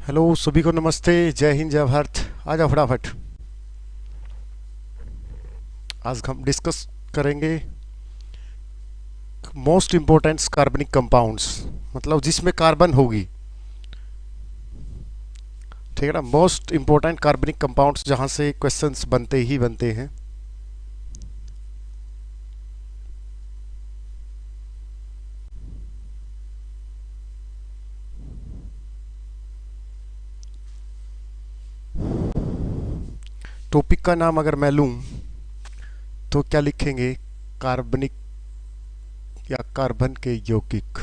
Hello सभी को नमस्ते। जय हिंद जय भारत। आ जाओ फटाफट। आज हम डिस्कस करेंगे मोस्ट इम्पोर्टेंट कार्बनिक कंपाउंड्स, मतलब जिसमें कार्बन होगी। ठीक है ना, मोस्ट इम्पोर्टेंट कार्बनिक कंपाउंड्स जहाँ से क्वेश्चंस बनते ही बनते हैं। टॉपिक का नाम अगर मैं लूँ तो क्या लिखेंगे? कार्बनिक या कार्बन के यौगिक।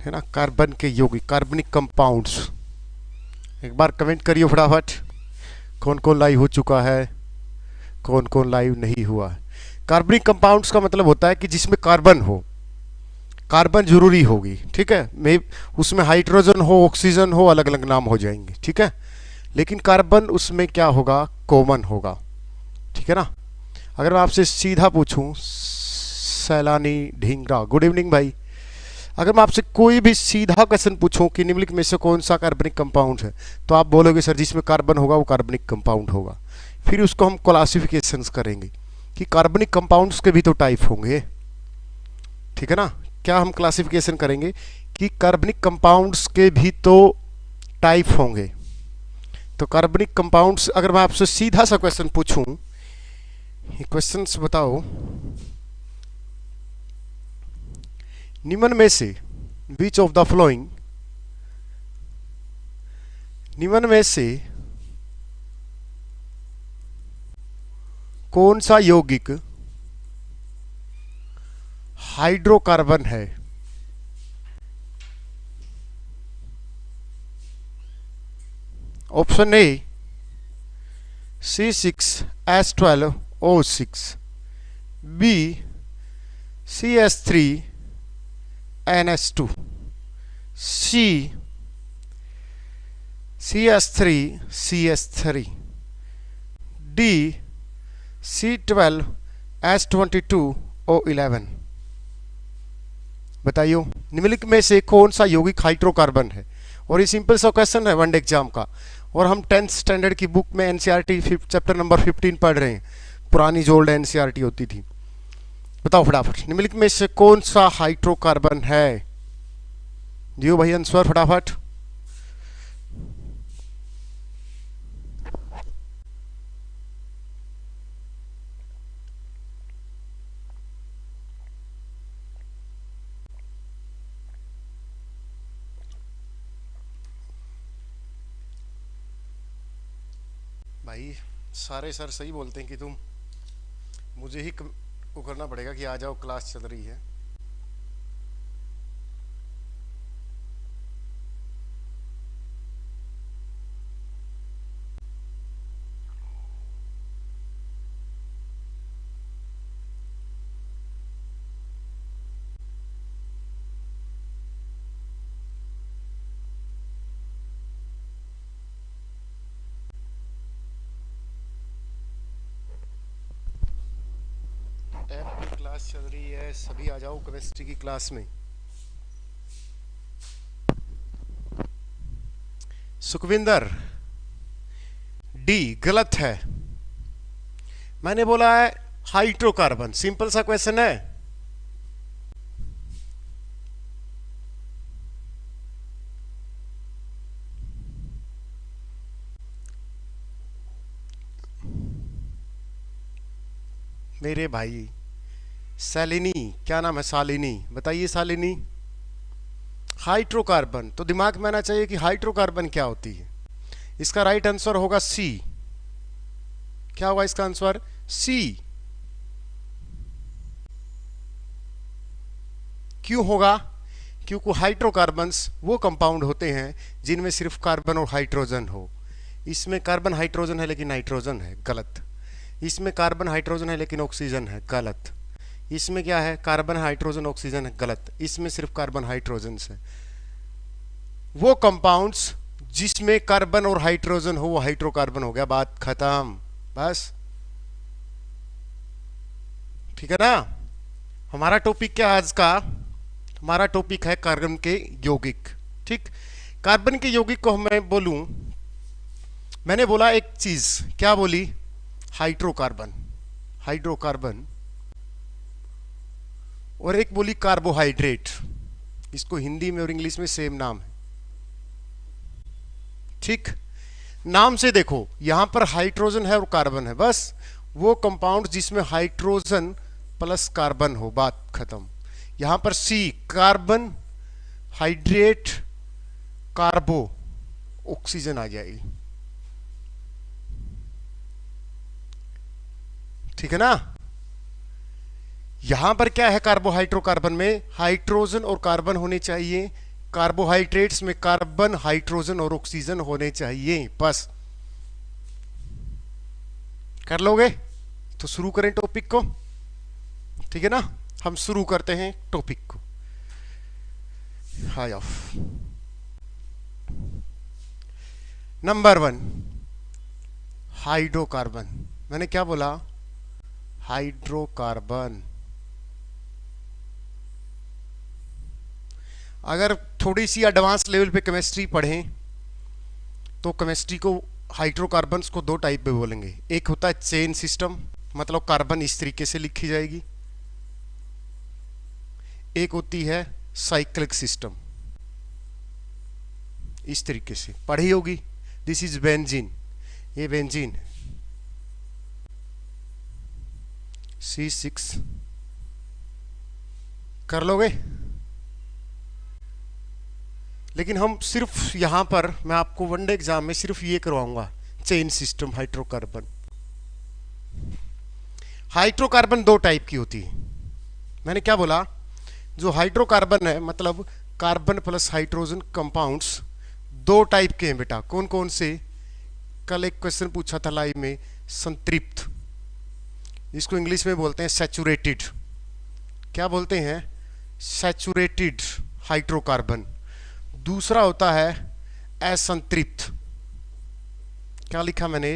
है ना, कार्बन के यौगिक, कार्बनिक कंपाउंड्स। एक बार कमेंट करिए फटाफट, कौन कौन लाइव हो चुका है, कौन कौन लाइव नहीं हुआ है। कार्बनिक कंपाउंड्स का मतलब होता है कि जिसमें कार्बन हो, कार्बन जरूरी होगी। ठीक है, मे उसमें हाइड्रोजन हो, ऑक्सीजन हो, अलग अलग नाम हो जाएंगे। ठीक है, लेकिन कार्बन उसमें क्या होगा? कॉमन होगा। ठीक है ना। अगर मैं आपसे सीधा पूछूं, सैलानी ढींगरा, गुड इवनिंग भाई। अगर मैं आपसे कोई भी सीधा क्वेश्चन पूछूं कि निम्नलिखित में से कौन सा कार्बनिक कंपाउंड है, तो आप बोलोगे सर जिसमें कार्बन होगा वो कार्बनिक कंपाउंड होगा। फिर उसको हम क्लासिफिकेशंस करेंगे कि कार्बनिक कंपाउंड्स के भी तो टाइप होंगे। ठीक है ना। क्या हम क्लासिफिकेशन करेंगे कि कार्बनिक कंपाउंड्स के भी तो टाइप होंगे। तो कार्बनिक कंपाउंड्स, अगर मैं आपसे सीधा सा क्वेश्चन पूछूं, ये क्वेश्चंस बताओ, निम्न में से विच ऑफ द फ्लोइंग, निम्न में से कौन सा यौगिक हाइड्रोकार्बन है? Option A C6H12O6, B CH3NH2, C CH3CH3, D C12H22O11। बताइयो निम्नलिखित में से कौन सा यौगिक हाइड्रोकार्बन है। और ये सिंपल सा क्वेश्चन है वनडे एग्जाम का, और हम 10th स्टैंडर्ड की बुक में एनसीईआरटी चैप्टर नंबर 15 पढ़ रहे हैं, पुरानी जो ओल्ड एनसीईआरटी होती थी। बताओ फटाफट, निम्नलिखित में से कौन सा हाइड्रोकार्बन है? दियो भाई आंसर फटाफट। भाई सारे सर सही बोलते हैं कि तुम, मुझे ही वो करना पड़ेगा कि आ जाओ क्लास चल रही है। ऐप की क्लास चल रही है, सभी आ जाओ केमिस्ट्री की क्लास में। सुखविंदर, डी गलत है। मैंने बोला है हाइड्रोकार्बन, सिंपल सा क्वेश्चन है। मेरे भाई सैलिनी, क्या नाम है? शालिनी, बताइए शालिनी। हाइड्रोकार्बन, तो दिमाग में आना चाहिए कि हाइड्रोकार्बन क्या होती है। इसका राइट आंसर होगा सी। क्या होगा इसका आंसर? सी। क्यों होगा? क्योंकि हाइड्रोकार्बन्स वो कंपाउंड होते हैं जिनमें सिर्फ कार्बन और हाइड्रोजन हो। इसमें कार्बन हाइड्रोजन है लेकिन नाइट्रोजन है, गलत। इसमें कार्बन हाइड्रोजन है लेकिन ऑक्सीजन है, गलत। इसमें क्या है? कार्बन हाइड्रोजन ऑक्सीजन है, गलत। इसमें सिर्फ कार्बन हाइड्रोजन है। वो कंपाउंड्स जिसमें कार्बन और हाइड्रोजन हो वो हाइड्रोकार्बन हो गया, बात खत्म। बस ठीक है ना। हमारा टॉपिक क्या है आज का? हमारा टॉपिक है कार्बन के यौगिक। ठीक, कार्बन के यौगिक को मैं बोलूं, मैंने बोला एक चीज, क्या बोली? हाइड्रोकार्बन। हाइड्रोकार्बन। और एक बोली कार्बोहाइड्रेट। इसको हिंदी में और इंग्लिश में सेम नाम है। ठीक, नाम से देखो, यहां पर हाइड्रोजन है और कार्बन है, बस वो कंपाउंड जिसमें हाइड्रोजन प्लस कार्बन हो, बात खत्म। यहां पर सी कार्बन, हाइड्रेट, कार्बो, ऑक्सीजन आ जाएगी। ठीक है ना। यहां पर क्या है? कार्बोहाइड्रोकार्बन में हाइड्रोजन और कार्बन होने चाहिए, कार्बोहाइड्रेट्स में कार्बन, हाइड्रोजन और ऑक्सीजन होने चाहिए, बस। कर लोगे? तो शुरू करें टॉपिक को। ठीक है ना, हम शुरू करते हैं टॉपिक को। हाय ऑफ नंबर 1, हाइड्रोकार्बन। मैंने क्या बोला? हाइड्रोकार्बन। अगर थोड़ी सी एडवांस लेवल पे केमिस्ट्री पढ़ें तो केमिस्ट्री को हाइड्रोकार्बन्स को दो टाइप में बोलेंगे। एक होता है चेन सिस्टम, मतलब कार्बन इस तरीके से लिखी जाएगी। एक होती है साइक्लिक सिस्टम, इस तरीके से पढ़ी होगी। दिस इज बेंजीन, ये बेंजीन C6। कर लोगे? लेकिन हम सिर्फ यहां पर, मैं आपको वनडे एग्जाम में सिर्फ ये करवाऊंगा, चेन सिस्टम हाइड्रोकार्बन। हाइड्रोकार्बन दो टाइप की होती है। मैंने क्या बोला? जो हाइड्रोकार्बन है, मतलब कार्बन प्लस हाइड्रोजन कंपाउंड्स, दो टाइप के हैं बेटा। कौन कौन से? कल एक क्वेश्चन पूछा था लाइव में, संतृप्त, इसको इंग्लिश में बोलते हैं सैचुरेटेड। क्या बोलते हैं? Saturated hydrocarbon. दूसरा होता है असंतृप्त। क्या लिखा मैंने?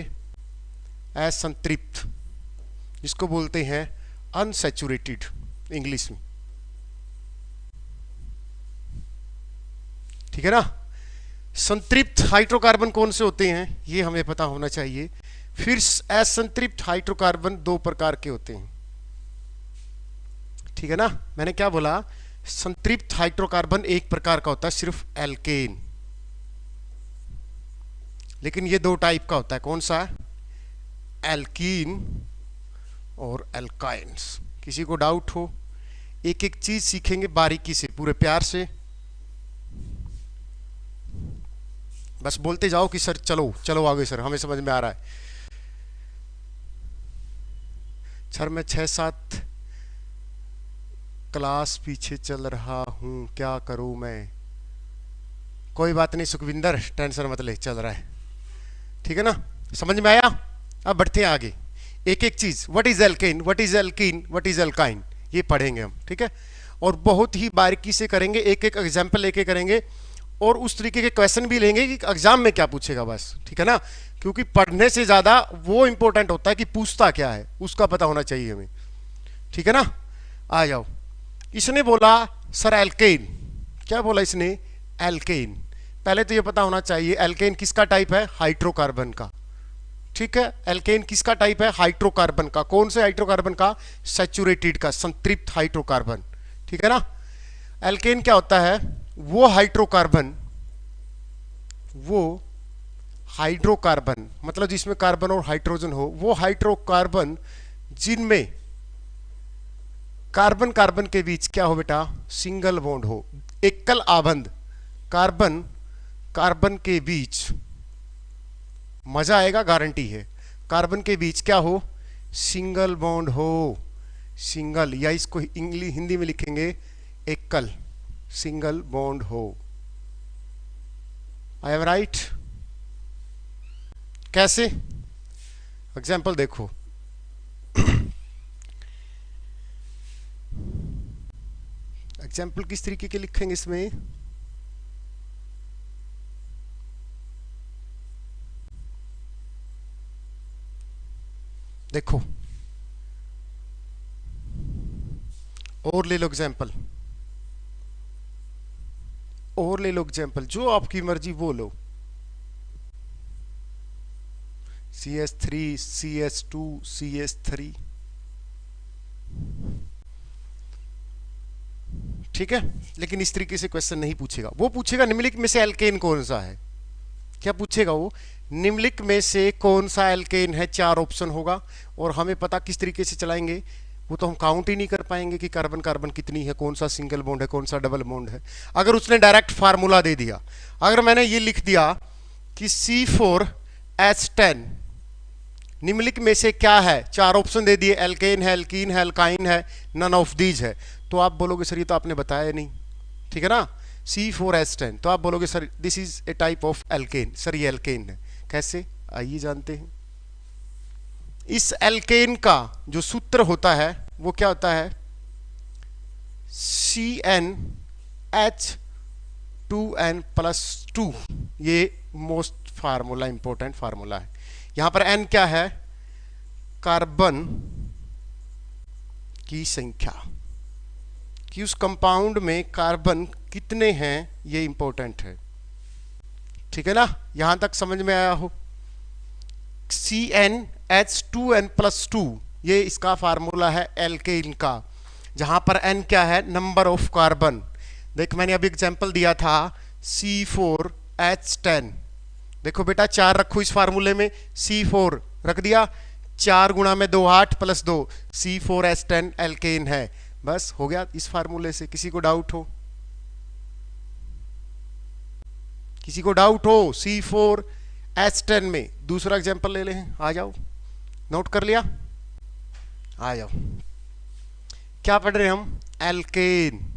असंतृप्त, इसको बोलते हैं अनसैचुरेटेड इंग्लिश में। ठीक है ना। संतृप्त हाइड्रोकार्बन कौन से होते हैं ये हमें पता होना चाहिए। फिर असंतृप्त हाइड्रोकार्बन दो प्रकार के होते हैं। ठीक है ना। मैंने क्या बोला? संतृप्त हाइड्रोकार्बन एक प्रकार का होता है, सिर्फ एल्केन। लेकिन ये दो टाइप का होता है। कौन सा? एल्कीन और एल्काइंस। किसी को डाउट हो? एक एक चीज सीखेंगे बारीकी से, पूरे प्यार से। बस बोलते जाओ कि सर चलो चलो आगे, सर हमें समझ में आ रहा है। सर मैं 6-7 क्लास पीछे चल रहा हूं, क्या करूं मैं? कोई बात नहीं सुखविंदर, टेंशन मत ले, चल रहा है। ठीक है ना, समझ में आया? अब बढ़ते हैं आगे। एक एक चीज, what is alkane, what is alkene, what is alkyne, ये पढ़ेंगे हम। ठीक है, और बहुत ही बारीकी से करेंगे, एक एक एग्जाम्पल लेके करेंगे, और उस तरीके के क्वेश्चन भी लेंगे कि एग्जाम में क्या पूछेगा, बस। ठीक है ना, क्योंकि पढ़ने से ज्यादा वो इंपॉर्टेंट होता है कि पूछता क्या है, उसका पता होना चाहिए हमें। ठीक है ना, आ जाओ। इसने बोला सर एल्केन। क्या बोला इसने? एल्केन। पहले तो ये पता होना चाहिए एल्केन किसका टाइप है? हाइड्रोकार्बन का। ठीक है, एल्केन किसका टाइप है? हाइड्रोकार्बन का। कौन से हाइड्रोकार्बन का? सैचुरेटेड का, संतृप्त हाइड्रोकार्बन। ठीक है ना। एल्केन क्या होता है? वो हाइड्रोकार्बन, वो हाइड्रोकार्बन मतलब जिसमें कार्बन और हाइड्रोजन हो, वो हाइड्रोकार्बन जिनमें कार्बन कार्बन के बीच क्या हो बेटा? सिंगल बॉन्ड हो, एकल आबंध। कार्बन कार्बन के बीच, मजा आएगा, गारंटी है। कार्बन के बीच क्या हो? सिंगल बॉन्ड हो, सिंगल, या इसको इंग्लिश हिंदी में लिखेंगे एकल, सिंगल बॉन्ड हो। I am right? कैसे? एग्जाम्पल देखो। एग्जाम्पल किस तरीके के लिखेंगे इसमें? देखो, और ले लो एग्जाम्पल, और ले लो एग्जाम्पल, जो आपकी मर्जी वो लो। CS3, CS2, CS3, ठीक है। लेकिन इस तरीके से क्वेश्चन नहीं पूछेगा, वो पूछेगा निम्नलिखित में से एल्केन कौन सा है। क्या पूछेगा वो? निम्नलिखित में से कौन सा एल्केन है, 4 ऑप्शन होगा, और हमें पता किस तरीके से चलाएंगे, वो तो हम काउंट ही नहीं कर पाएंगे कि कार्बन कार्बन कितनी है, कौन सा सिंगल बॉन्ड है, कौन सा डबल बॉन्ड है। अगर उसने डायरेक्ट फार्मूला दे दिया, अगर मैंने ये लिख दिया कि C4H10 निम्नलिखित में से क्या है, 4 ऑप्शन दे दिए, एल्केन है, एल्कीन है, एल्काइन है, नन ऑफ दीज है, तो आप बोलोगे सर ये तो आपने बताया नहीं, ठीक है ना। C4H10, तो आप बोलोगे sir this is a type of alkene, sir ये एल्केन है। कैसे, आइए जानते हैं। इस एल्केन का जो सूत्र होता है वो क्या होता है, CnH2n+2, ये मोस्ट फार्मूला, इंपॉर्टेंट फार्मूला है। यहां पर n क्या है, कार्बन की संख्या, कि उस कंपाउंड में कार्बन कितने हैं, ये इंपॉर्टेंट है, ठीक है ना। यहां तक समझ में आया हो। CnH2n+2, ये इसका फार्मूला है एल्केन का, जहां पर n क्या है, नंबर ऑफ कार्बन। देख मैंने अभी एग्जांपल दिया था C4H10, देखो बेटा 4 रखो इस फार्मूले में, C4 रख दिया, 4 गुणा में 2 8 + 2, C4H10 एल्केन है। बस हो गया इस फार्मूले से। किसी को डाउट हो, किसी को डाउट हो C4H10 में? दूसरा एग्जांपल ले लें, आ जाओ, नोट कर लिया, आ जाओ। क्या पढ़ रहे हैं हम, एल्केन।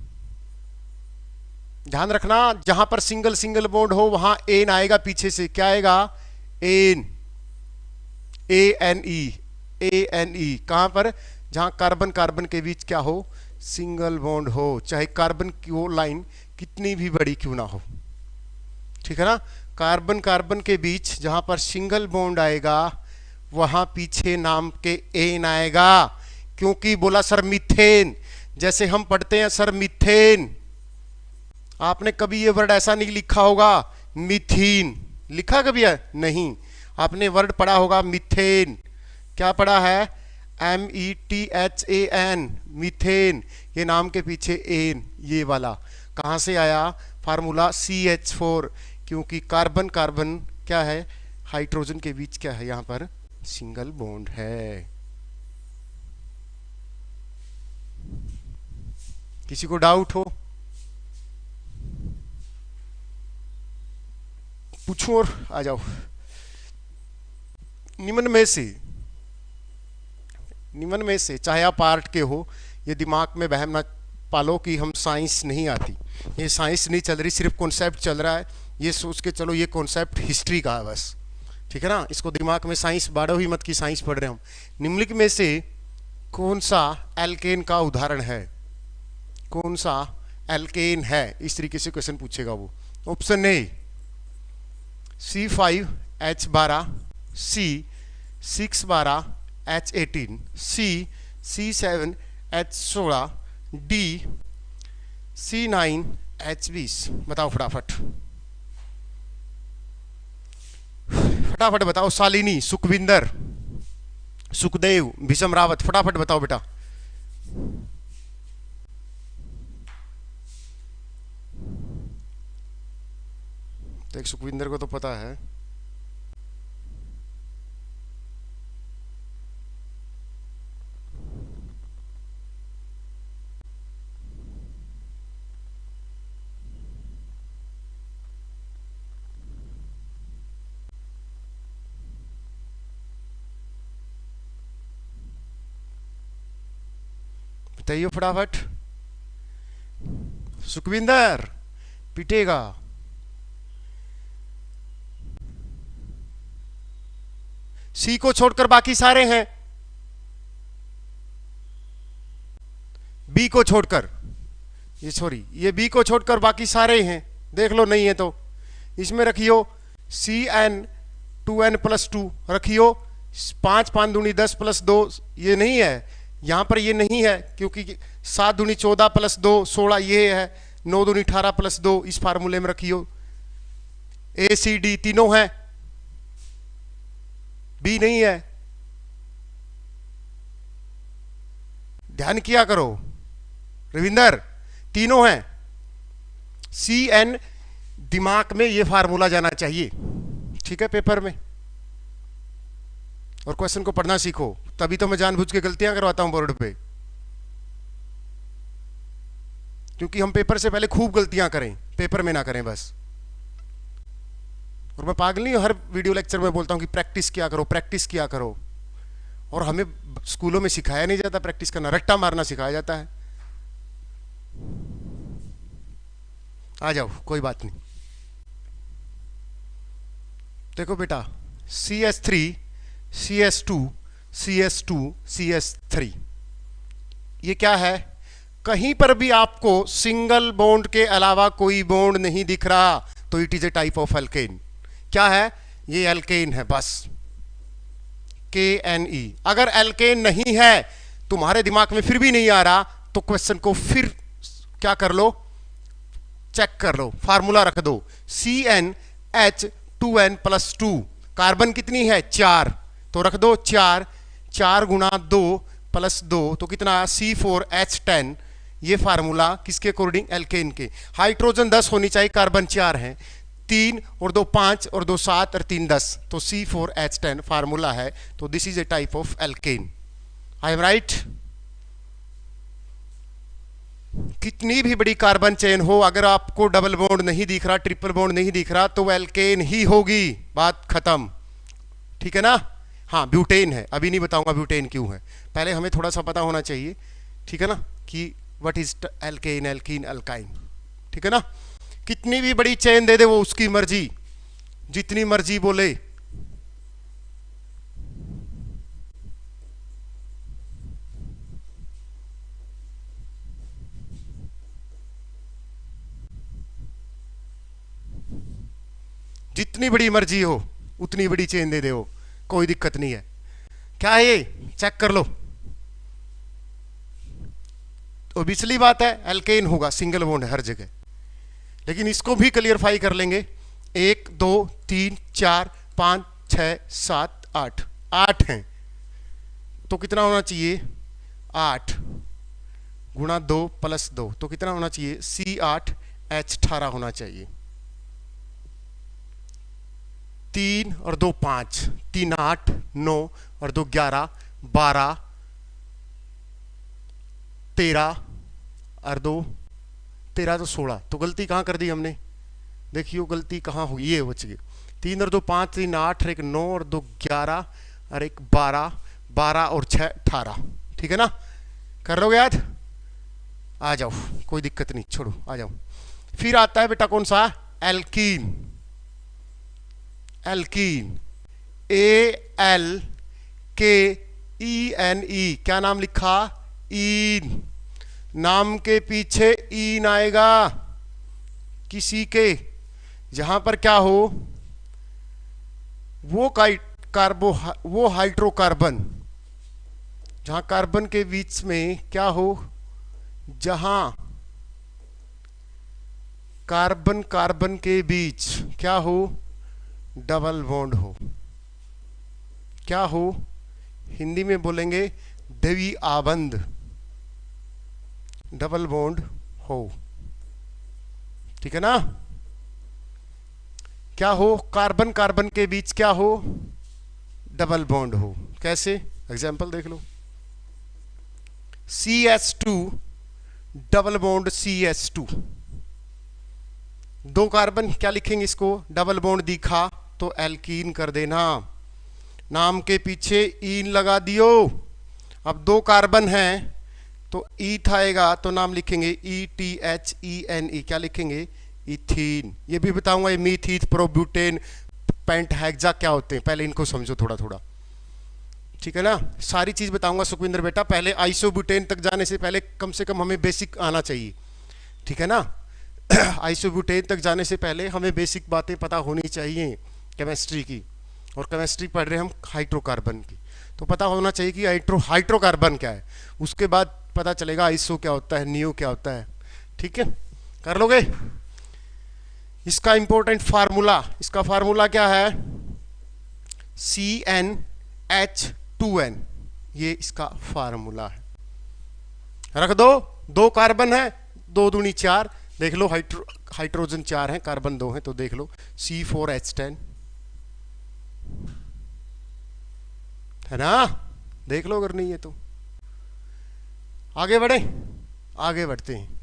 ध्यान रखना जहां पर सिंगल सिंगल बॉन्ड हो वहां एन आएगा पीछे से, क्या आएगा, एन, ANE, ANE। कहां पर, जहां कार्बन कार्बन के बीच क्या हो, सिंगल बॉन्ड हो, चाहे कार्बन की वो लाइन कितनी भी बड़ी क्यों ना हो, ठीक है ना। कार्बन कार्बन के बीच जहां पर सिंगल बॉन्ड आएगा वहां पीछे नाम के एन आएगा, क्योंकि बोला सर मीथेन, जैसे हम पढ़ते हैं सर मीथेन, आपने कभी ये वर्ड ऐसा नहीं लिखा होगा मीथीन, लिखा कभी है नहीं, आपने वर्ड पढ़ा होगा मीथेन। क्या पढ़ा है, METHAN, मीथेन। ये नाम के पीछे एन, ये वाला कहां से आया, फार्मूला CH4, क्योंकि कार्बन कार्बन क्या है, हाइड्रोजन के बीच क्या है, यहां पर सिंगल बॉन्ड है। किसी को डाउट हो, पूछो और आ जाओ। निम्न में से चाहे आप आर्ट के हो, ये दिमाग में वहम ना पालो कि हम साइंस नहीं आती, ये साइंस नहीं चल रही, सिर्फ कॉन्सेप्ट चल रहा है, ये सोच के चलो ये कॉन्सेप्ट हिस्ट्री का है बस, ठीक है ना। इसको दिमाग में साइंस बाड़ो ही मत की साइंस पढ़ रहे हम। निम्नलिखित में से कौन सा एल्केन का उदाहरण है, कौन सा एल्केन है, इस तरीके से क्वेश्चन पूछेगा वो। Option A C5H12, C 612H18, C C7H16, D C9H20। बताओ फटाफट, फटाफट बताओ। शालिनी, सुखविंदर, सुखदेव, भीषम रावत, फटाफट बताओ बेटा। तो एक सुखविंदर को तो पता है, बताइए फटाफट। सुखविंदर पिटेगा। सी को छोड़कर बाकी सारे हैं, बी को छोड़कर, ये सॉरी ये बी को छोड़कर बाकी सारे हैं, देख लो नहीं है तो इसमें रखियो CN2n+2 रखियो, 5 5 दूनी 10 + 2, ये नहीं है, यहां पर ये नहीं है क्योंकि 7 दूनी 14 प्लस 2 16 ये है, 9 दूनी 18 प्लस 2 इस फार्मूले में रखियो। ए सी डी तीनों है, बी नहीं है। ध्यान किया करो रविंदर, तीनों हैं। सी एन दिमाग में ये फार्मूला जाना चाहिए, ठीक है, पेपर में। और क्वेश्चन को पढ़ना सीखो, तभी तो मैं जानबूझ के गलतियां करवाता हूं बोर्ड पे, क्योंकि हम पेपर से पहले खूब गलतियां करें, पेपर में ना करें बस। और मैं पागल नहीं हूं, हर वीडियो लेक्चर में बोलता हूं कि प्रैक्टिस किया करो, प्रैक्टिस किया करो। और हमें स्कूलों में सिखाया नहीं जाता प्रैक्टिस करना, रट्टा मारना सिखाया जाता है। आ जाओ, कोई बात नहीं। देखो बेटा, CS3 CS2 CS2 CS3 ये क्या है? कहीं पर भी आपको सिंगल बॉन्ड के अलावा कोई बॉन्ड नहीं दिख रहा तो it is a type of alkene. क्या है? ये एल्केन है बस, KNE। अगर एल्केन नहीं है, तुम्हारे दिमाग में फिर भी नहीं आ रहा, तो क्वेश्चन को फिर क्या कर लो, चेक कर लो, फार्मूला रख दो। CnH2n+2, कार्बन कितनी है? 4, तो रख दो 4, 4 गुणा 2 प्लस 2 तो कितना? C4H10। ये फार्मूला किसके अकॉर्डिंग? एल्केन के। हाइड्रोजन 10 होनी चाहिए, कार्बन 4 है, 3 और 2 5 और 2 7 और 3 10, तो C4H10 फार्मूला है। तो this is a type of alkene. I am right? कितनी भी बड़ी कार्बन चेन हो, अगर आपको डबल बॉन्ड नहीं दिख रहा, ट्रिपल बॉन्ड नहीं दिख रहा, तो एल्केन ही होगी, बात खत्म। ठीक है ना? हाँ, ब्यूटेन है, अभी नहीं बताऊंगा ब्यूटेन क्यों है, पहले हमें थोड़ा सा पता होना चाहिए, ठीक है ना, कि what is alkane, alkene, alkyne. ठीक है ना? कितनी भी बड़ी चेन दे दे वो उसकी मर्जी, जितनी मर्जी बोले। जितनी बड़ी मर्जी हो उतनी बड़ी चेन दे दे वो, कोई दिक्कत नहीं है। क्या है ये? चेक कर लो। ओबियसली बात है एल्केन होगा, सिंगल बॉन्ड है हर जगह। लेकिन इसको भी क्लियरफाई कर लेंगे। 1 2 3 4 5 6 7 8, 8 हैं, तो कितना होना चाहिए? 8 गुणा 2 प्लस 2 तो कितना होना चाहिए? C8H18 होना चाहिए। 3 और 2 5, 3 8 9 और 2 11 12 13 और 2 13 तो 16, तो गलती कहाँ कर दी हमने? देखियो गलती कहाँ हुई, ये बच गई। 3 और 2 5, 3 8 और 1 9 और 2 11 और 1 12, 12 और 6 18। ठीक है ना? कर लोगे याद? आ जाओ, कोई दिक्कत नहीं, छोड़ो, आ जाओ। फिर आता है बेटा कौन सा? एल्कीन। एल्कीन, ALKENE, क्या नाम लिखा? ईन। नाम के पीछे ईन आएगा किसी के, जहां पर क्या हो, वो वो हाइड्रोकार्बन, जहां कार्बन के बीच में क्या हो, जहां कार्बन कार्बन के बीच क्या हो? डबल बॉन्ड हो। क्या हो? हिंदी में बोलेंगे द्वि आबंध, डबल बॉन्ड हो। ठीक है ना? क्या हो? कार्बन कार्बन के बीच क्या हो? डबल बॉन्ड हो। कैसे? एग्जांपल देख लो। CS2 double bond CS2, 2 carbon, क्या लिखेंगे इसको? डबल बॉन्ड दिखा तो एल्कीन कर देना, नाम के पीछे ईन लगा दियो। अब 2 कार्बन हैं तो ईथ आएगा, तो नाम लिखेंगे ETHENE, क्या लिखेंगे? इथीन। ये भी बताऊंगा, ये मीथीथ, प्रोब्यूटेन, पेंटहेक्सा क्या होते हैं, पहले इनको समझो थोड़ा थोड़ा। ठीक है ना? सारी चीज बताऊंगा सुखविंदर बेटा, पहले आइसोब्यूटेन तक जाने से पहले कम से कम हमें बेसिक आना चाहिए। ठीक है ना? आइसोब्यूटेन तक जाने से पहले हमें बेसिक बातें पता होनी चाहिए केमिस्ट्री की, और केमिस्ट्री पढ़ रहे हैं हम हाइड्रोकार्बन की। तो पता होना चाहिए कि हाइड्रोकार्बन क्या है, उसके बाद पता चलेगा आइसो क्या होता है, नियो क्या होता है। ठीक है, कर लोगे। इसका इंपॉर्टेंट फार्मूला, इसका फार्मूला क्या है, CnH2n, ये इसका फार्मूला है। रख दो, 2 कार्बन है, 2 दूनी 4, देख लो हाइड्रोजन 4 है, कार्बन 2 है, तो देख लो C4H10 है ना, देख लो अगर नहीं है तो। आगे बढ़े, आगे बढ़ते हैं।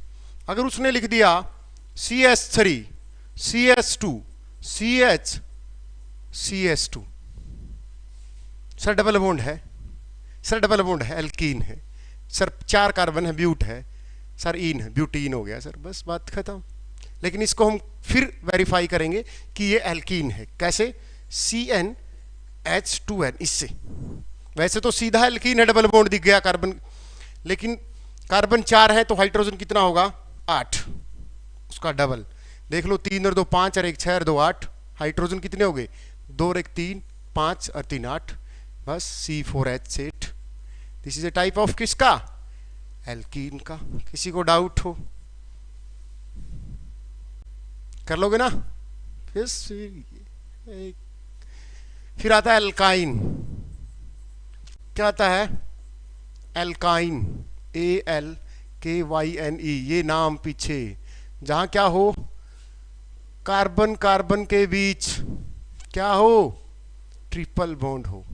अगर उसने लिख दिया CH3 CH2 CH CH2, sir double bond है, सर डबल बॉन्ड है, एल्कीन है सर, 4 कार्बन है, ब्यूट है सर, ईन है, ब्यूटीन हो गया सर, बस बात खत्म। लेकिन इसको हम फिर वेरीफाई करेंगे कि ये एल्कीन है, कैसे, CnH2n, इससे। वैसे तो सीधा एल्कीन है, डबल बॉन्ड दिख गया कार्बन, लेकिन कार्बन 4 है तो हाइड्रोजन कितना होगा, 8, उसका डबल। देख लो 3 और 2 5 और 1 6 और 2 8, हाइड्रोजन कितने हो गए, 2 और 1 3, 5 और 3 8, बस C4H8। This is a type of किसका, एल्कीन का। किसी को डाउट हो कर लोगे ना। फिर आता है एल्काइन। क्या आता है, एल्काइन, ALKYNE, ये नाम पीछे, जहां क्या हो, कार्बन कार्बन के बीच क्या हो, ट्रिपल बॉन्ड हो,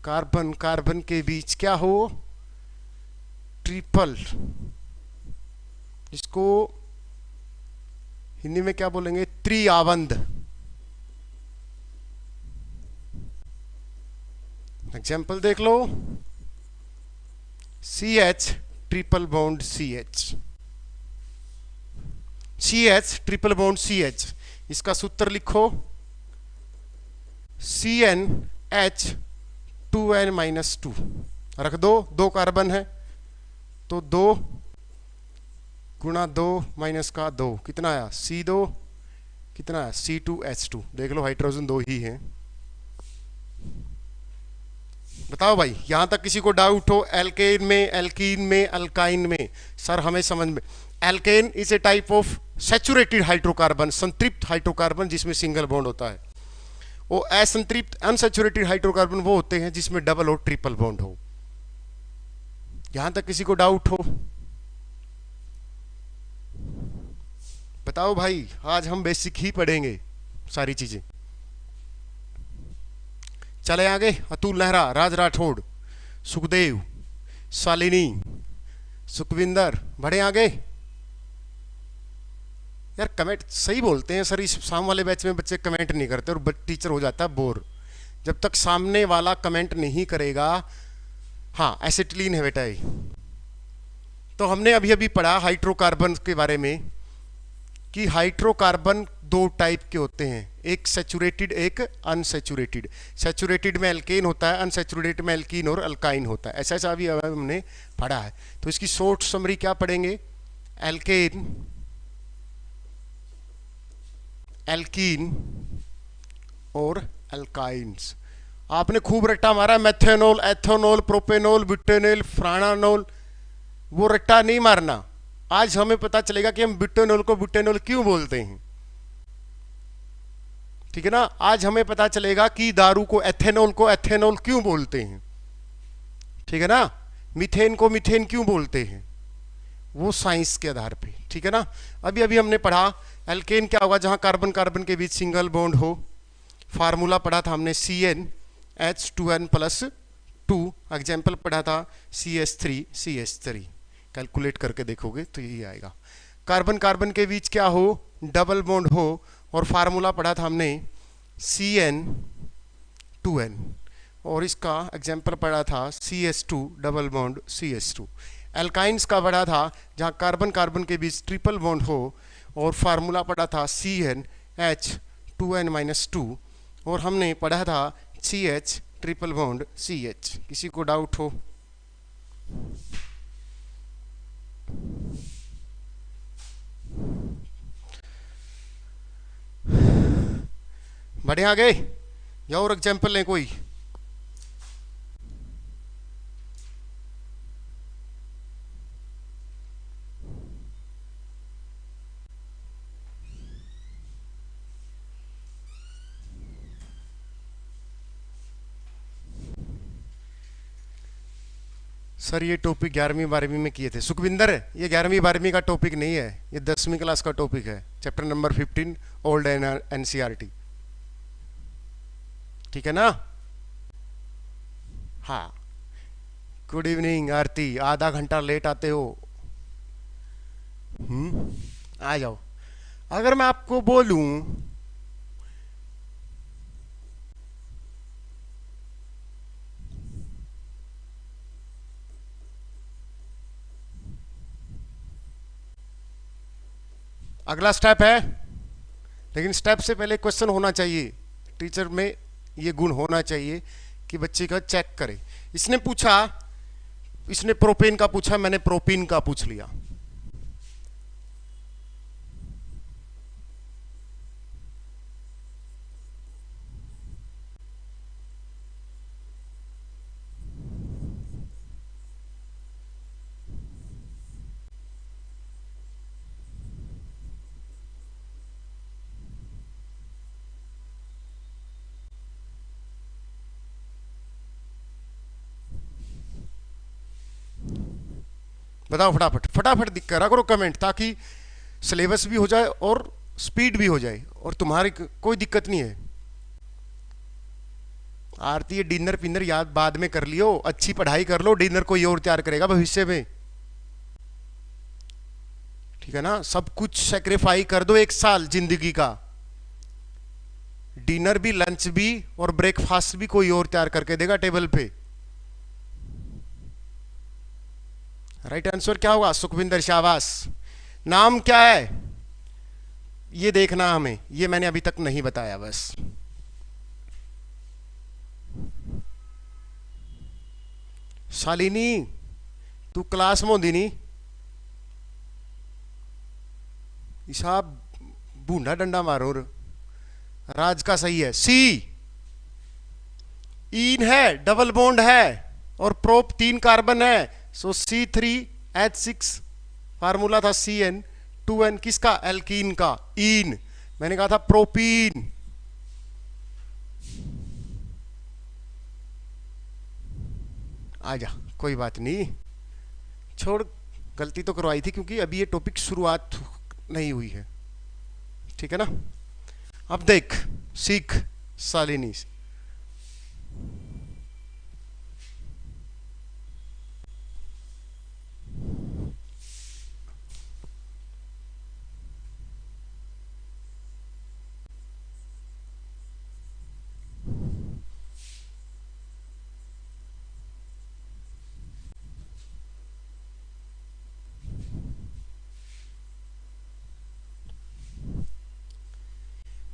कार्बन कार्बन के बीच क्या हो, ट्रिपल, इसको हिंदी में क्या बोलेंगे, त्रिआबंध। एग्जाम्पल देख लो, CH triple bond CH, CH triple bond CH, इसका सूत्र लिखो, CnH2n-2, रख दो, 2 कार्बन है तो 2 गुणा 2 माइनस का 2, कितना आया, C2, कितना आया, C2H2। देख लो हाइड्रोजन 2 ही है। बताओ भाई, यहां तक किसी को डाउट हो, एल्केन में, एल्कीन में, अल्काइन में, सर हमें समझ में। Alkane is a type of saturated hydrocarbon, संतृप्त हाइड्रोकार्बन जिसमें सिंगल बॉन्ड होता है। वो असंतृप्त अनसैचुरेटेड हाइड्रोकार्बन वो होते हैं जिसमें डबल और ट्रिपल बॉन्ड हो। यहां तक किसी को डाउट हो, बताओ भाई, आज हम बेसिक ही पढ़ेंगे सारी चीजें। चले आगे, अतुल नेहरा, राज राठौड़, सुखदेव, शालिनी, सुखविंदर, बढ़े आगे। यार कमेंट सही बोलते हैं सर, इस शाम वाले बैच में बच्चे कमेंट नहीं करते और टीचर हो जाता है बोर। जब तक सामने वाला कमेंट नहीं करेगा, हाँ एसिटिलीन है बेटा ये। तो हमने अभी अभी पढ़ा हाइड्रोकार्बन के बारे में कि हाइड्रोकार्बन 2 टाइप के होते हैं, एक सैचुरेटेड एक अनसैचुरेटेड। सैचुरेटेड में एल्केन होता है, अनसैचुरेटेड में एल्कीन और अल्काइन होता है, ऐसा ऐसा अभी हमने पढ़ा है। तो इसकी शॉर्ट समरी क्या पढ़ेंगे, एल्केन, एल्कीन और अल्काइंस। आपने खूब रट्टा मारा, मेथेनॉल, एथेनॉल, प्रोपेनॉल, ब्यूटेनॉल, फ्राणानॉल, वो रट्टा नहीं मारना। आज हमें पता चलेगा कि हम ब्यूटेनॉल को ब्यूटेनॉल क्यों बोलते हैं, ठीक है ना। आज हमें पता चलेगा कि दारू को एथेनॉल क्यों बोलते हैं, ठीक है ना। मीथेन को मीथेन क्यों बोलते हैं, वो साइंस के आधार पे, ठीक है ना। अभी अभी हमने पढ़ा एल्केन क्या होगा, जहां कार्बन कार्बन के बीच सिंगल बॉन्ड हो। फार्मूला पढ़ा था हमने CnH2n+2, एग्जाम्पल पढ़ा था CH3 कैलकुलेट करके देखोगे तो यही आएगा। कार्बन कार्बन के बीच क्या हो, डबल बॉन्ड हो, और फार्मूला पढ़ा था हमने Cn2n, और इसका एग्जाम्पल पढ़ा था CH2 double bond CH2। Alkynes का पढ़ा था जहाँ कार्बन कार्बन के बीच ट्रिपल बॉन्ड हो, और फार्मूला पढ़ा था CnH2n-2, और हमने पढ़ा था CH ट्रिपल बॉन्ड CH। किसी को डाउट हो, बढ़े आगे या और एग्जाम्पल लें कोई। सर ये टॉपिक 11वीं 12वीं में किए थे सुखविंदर, ये 11वीं 12वीं का टॉपिक नहीं है, ये 10वीं क्लास का टॉपिक है, चैप्टर नंबर 15 ओल्ड एनसीईआरटी। ठीक है ना? हाँ। गुड इवनिंग आरती, आधा घंटा लेट आते हो। आ जाओ। अगर मैं आपको बोलूं अगला स्टेप है, लेकिन स्टेप से पहले क्वेश्चन होना चाहिए, टीचर में ये गुण होना चाहिए कि बच्चे का चेक करे। इसने पूछा, इसने प्रोपेन का पूछा, मैंने प्रोपीन का पूछ लिया। बताओ फटाफट फटाफट दिख करा करो कमेंट, ताकि सिलेबस भी हो जाए और स्पीड भी हो जाए और तुम्हारी कोई दिक्कत नहीं है। आरती, ये डिनर पिनर याद बाद में कर लियो, अच्छी पढ़ाई कर लो, डिनर कोई और तैयार करेगा भविष्य में। ठीक है ना? सब कुछ सेक्रीफाई कर दो एक साल जिंदगी का, डिनर भी, लंच भी और ब्रेकफास्ट भी कोई और तैयार करके देगा टेबल पे। राइट आंसर क्या होगा? सुखविंदर, शाबाश। नाम क्या है ये देखना हमें, ये मैंने अभी तक नहीं बताया बस। शालिनी, तू क्लास में होंदी नहीं? साहब बूंढा डंडा मारो। राज का सही है, सी। ईन है, डबल बॉन्ड है और प्रोप 3 कार्बन है, सो C3H6 फार्मूला था CN2N, किसका? एल्कीन का। ईन, मैंने कहा था प्रोपीन। आजा, कोई बात नहीं, छोड़, गलती तो करवाई थी क्योंकि अभी ये टॉपिक शुरुआत नहीं हुई है। ठीक है ना? अब देख, सीख शालिनी।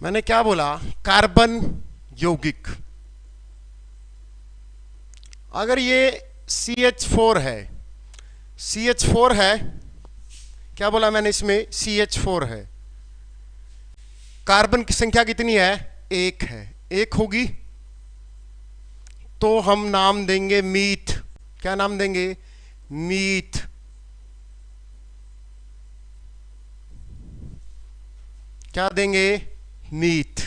मैंने क्या बोला? कार्बन यौगिक। अगर ये CH4 है, CH4 है, क्या बोला मैंने? इसमें CH4 है, कार्बन की संख्या कितनी है? 1 है, 1 होगी तो हम नाम देंगे मीथ। क्या नाम देंगे? मीथ। क्या देंगे? मीथ।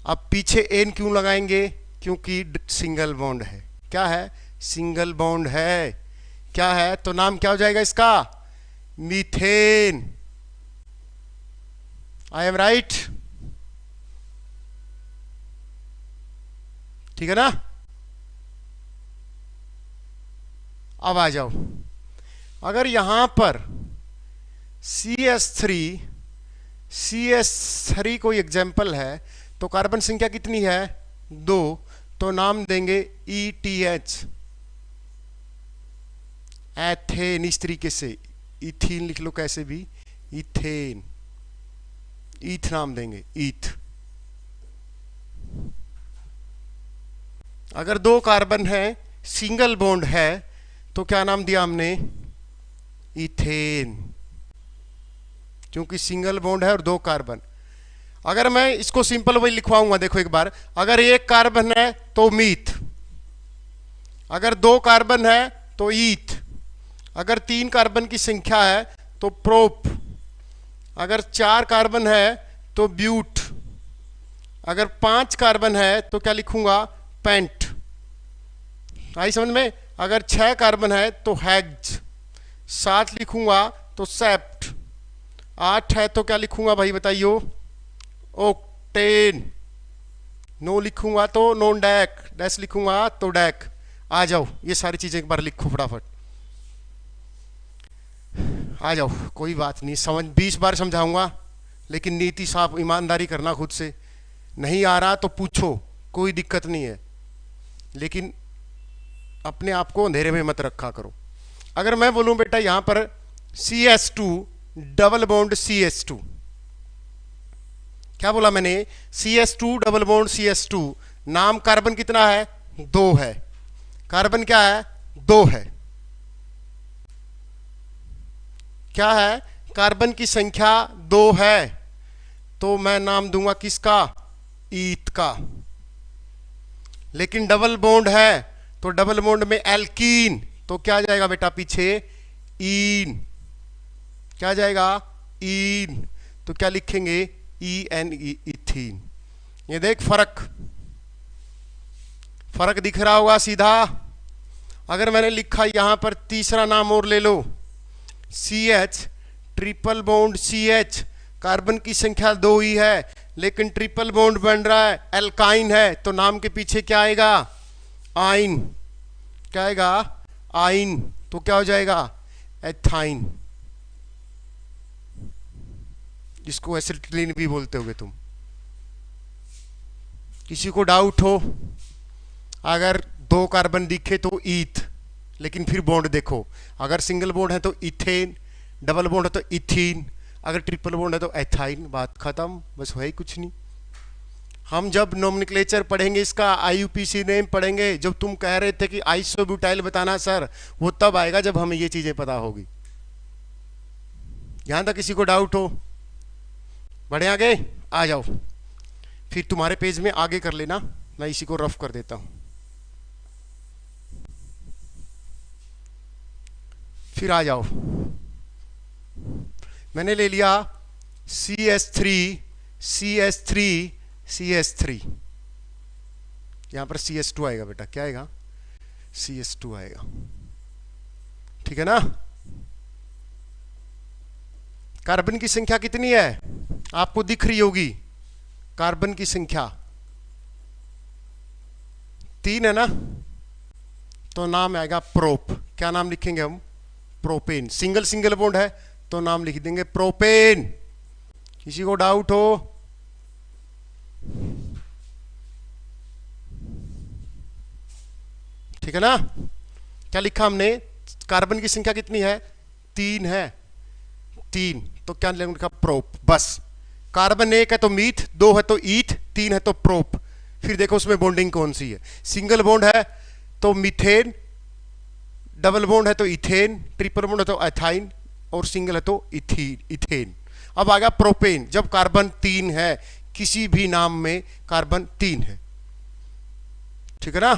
अब पीछे एन क्यों लगाएंगे? क्योंकि सिंगल बॉन्ड है। क्या है? सिंगल बॉन्ड है। क्या है? तो नाम क्या हो जाएगा इसका? मीथेन। I am right? ठीक है ना? अब आ जाओ, अगर यहां पर CS3 कोई एग्जाम्पल है तो कार्बन संख्या कितनी है? 2, तो नाम देंगे ETH, एथेन। इस तरीके से इथीन लिख लो, कैसे भी, इथेन। ईथ नाम देंगे, ईथ। अगर 2 कार्बन है, सिंगल बॉन्ड है, तो क्या नाम दिया हमने? इथेन, क्योंकि सिंगल बॉन्ड है और 2 कार्बन। अगर मैं इसको सिंपल वही लिखवाऊंगा, देखो एक बार, अगर 1 कार्बन है तो मीथ, अगर 2 कार्बन है तो ईथ, अगर 3 कार्बन की संख्या है तो प्रोप, अगर 4 कार्बन है तो ब्यूट, अगर 5 कार्बन है तो क्या लिखूंगा? पेंट। आई समझ में? अगर 6 कार्बन है तो हेक्स, 7 लिखूंगा तो सेप्ट, 8 है तो क्या लिखूंगा भाई बताइयो, ओक्टेन, 9 लिखूंगा तो नॉन डैक, 10 लिखूंगा तो डैक। आ जाओ, ये सारी चीजें एक बार लिखो फटाफट, आ जाओ, कोई बात नहीं, समझ 20 बार समझाऊंगा, लेकिन नीति साफ ईमानदारी करना खुद से। नहीं आ रहा तो पूछो, कोई दिक्कत नहीं है, लेकिन अपने आप को अंधेरे में मत रखा करो। अगर मैं बोलूं बेटा यहां पर CS2 डबल बॉन्ड CS2, क्या बोला मैंने, CS2 डबल बॉन्ड CS2, नाम कार्बन कितना है, 2 है, कार्बन क्या है, 2 है, क्या है, कार्बन की संख्या 2 है, तो मैं नाम दूंगा किसका, ईथ का। लेकिन डबल बॉन्ड है तो डबल बॉन्ड में एल्कीन, तो क्या जाएगा बेटा पीछे, ईन, क्या जाएगा, ईन, तो क्या लिखेंगे, EN, इथीन। ये देख फर्क दिख रहा होगा सीधा। अगर मैंने लिखा यहां पर तीसरा नाम और ले लो, CH triple bond CH, carbon की संख्या 2 ही है, लेकिन ट्रिपल बॉन्ड बन रहा है, एल्काइन है, तो नाम के पीछे क्या आएगा, आइन, क्या आएगा, आइन, तो क्या हो जाएगा, एथाइन, जिसको एसिटिलीन भी बोलते होगे तुम। किसी को डाउट हो, अगर 2 कार्बन दिखे तो ईथ, लेकिन फिर बॉन्ड देखो, अगर सिंगल बॉन्ड है तो इथेन, डबल बॉन्ड है तो इथीन, अगर ट्रिपल बॉन्ड है तो एथाइन, बात खत्म, बस है ही कुछ नहीं। हम जब नोमेनक्लेचर पढ़ेंगे इसका, IUPAC नेम पढ़ेंगे, जब तुम कह रहे थे कि आइसोब्यूटाइल बताना सर, वो तब आएगा जब हमें ये चीजें पता होगी। यहां तक किसी को डाउट हो, बढ़े आगे, आ जाओ, फिर तुम्हारे पेज में आगे कर लेना, मैं इसी को रफ कर देता हूं, फिर आ जाओ। मैंने ले लिया CS3 CS3 CS3, यहां पर CS2 आएगा बेटा, क्या आएगा, CS2 आएगा, ठीक है ना। कार्बन की संख्या कितनी है, आपको दिख रही होगी, कार्बन की संख्या 3 है ना, तो नाम आएगा प्रोप, क्या नाम लिखेंगे हम, प्रोपेन। सिंगल बॉन्ड है तो नाम लिख देंगे प्रोपेन। किसी को डाउट हो, ठीक है ना। क्या लिखा हमने, कार्बन की संख्या कितनी है, 3 है, 3, तो क्या लिखा, प्रोप, बस। कार्बन 1 है तो मीथ, 2 है तो ईथ, 3 है तो प्रोप। फिर देखो उसमें बॉन्डिंग कौन सी है, सिंगल बॉन्ड है तो मीथेन, डबल बॉन्ड है तो इथेन, ट्रिपल बॉन्ड है तो एथाइन, और सिंगल है तो इथेन। अब आ गया प्रोपेन, जब कार्बन 3 है, किसी भी नाम में कार्बन 3 है, ठीक है ना।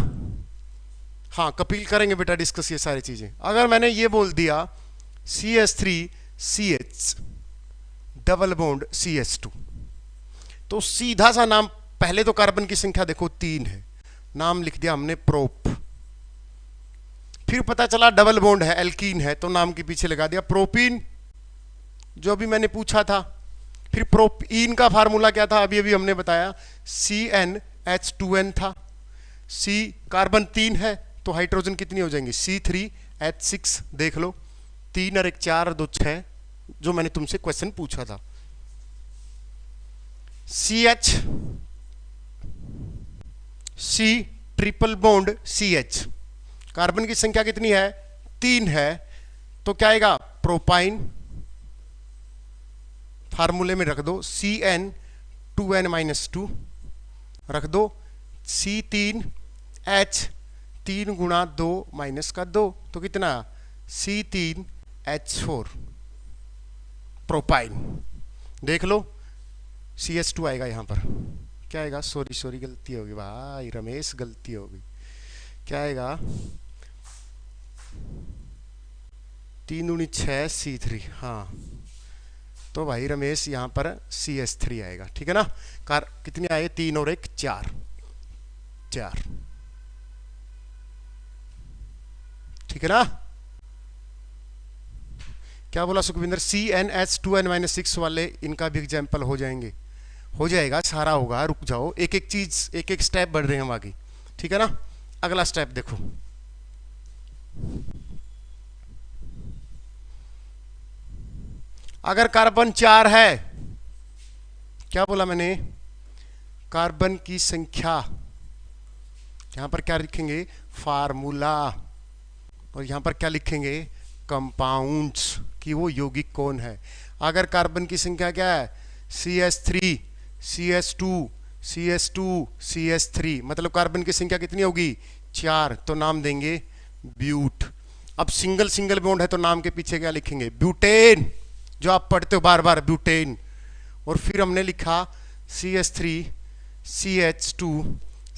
हाँ, कपिल करेंगे बेटा डिस्कस ये सारी चीजें। अगर मैंने ये बोल दिया CS3CH डबल बॉन्ड CS2, तो सीधा सा नाम, पहले तो कार्बन की संख्या देखो 3 है, नाम लिख दिया हमने प्रोप। फिर पता चला डबल बॉन्ड है, एल्कीन है, तो नाम के पीछे लगा दिया प्रोपीन, जो भी मैंने पूछा था। फिर प्रोपीन का फार्मूला क्या था, अभी हमने बताया, CnH2n था। C कार्बन 3 है तो हाइड्रोजन कितनी हो जाएंगी, C3H6, देख लो, 3 और 1 4 और 2 6, जो मैंने तुमसे क्वेश्चन पूछा था। CH C triple bond CH, carbon की संख्या कितनी है, 3 है, तो क्या आएगा, प्रोपाइन, फार्मूले में रख दो, CN2n-2 रख दो, C3H 3 गुणा 2 माइनस का 2, तो कितना, C3H4 प्रोपाइन। देख लो CS2 आएगा यहां पर, क्या आएगा, सॉरी गलती होगी भाई रमेश, गलती होगी, क्या आएगा, 3 दूनी 6 C3, हाँ, तो भाई रमेश यहां पर CS3 आएगा, ठीक है ना। कितनी आए, 3 और 1 4, ठीक है ना? क्या बोला सुखविंदर? CnH2n-6 वाले इनका भी एग्जाम्पल हो जाएंगे, हो जाएगा, सारा होगा, रुक जाओ, एक एक चीज, एक एक स्टेप बढ़ रहे हैं हम आगे, ठीक है ना? अगला स्टेप देखो, अगर कार्बन 4 है, क्या बोला मैंने? कार्बन की संख्या, यहां पर क्या लिखेंगे? फार्मूला। और यहां पर क्या लिखेंगे? कंपाउंड्स, कि वो यौगिक कौन है। अगर कार्बन की संख्या क्या है? CH3 CH2 CH2 CH3, मतलब कार्बन की संख्या कितनी होगी? 4, तो नाम देंगे ब्यूट। अब सिंगल सिंगल बॉन्ड है तो नाम के पीछे क्या लिखेंगे? ब्यूटेन, जो आप पढ़ते हो बार बार, ब्यूटेन। और फिर हमने लिखा CH3 CH2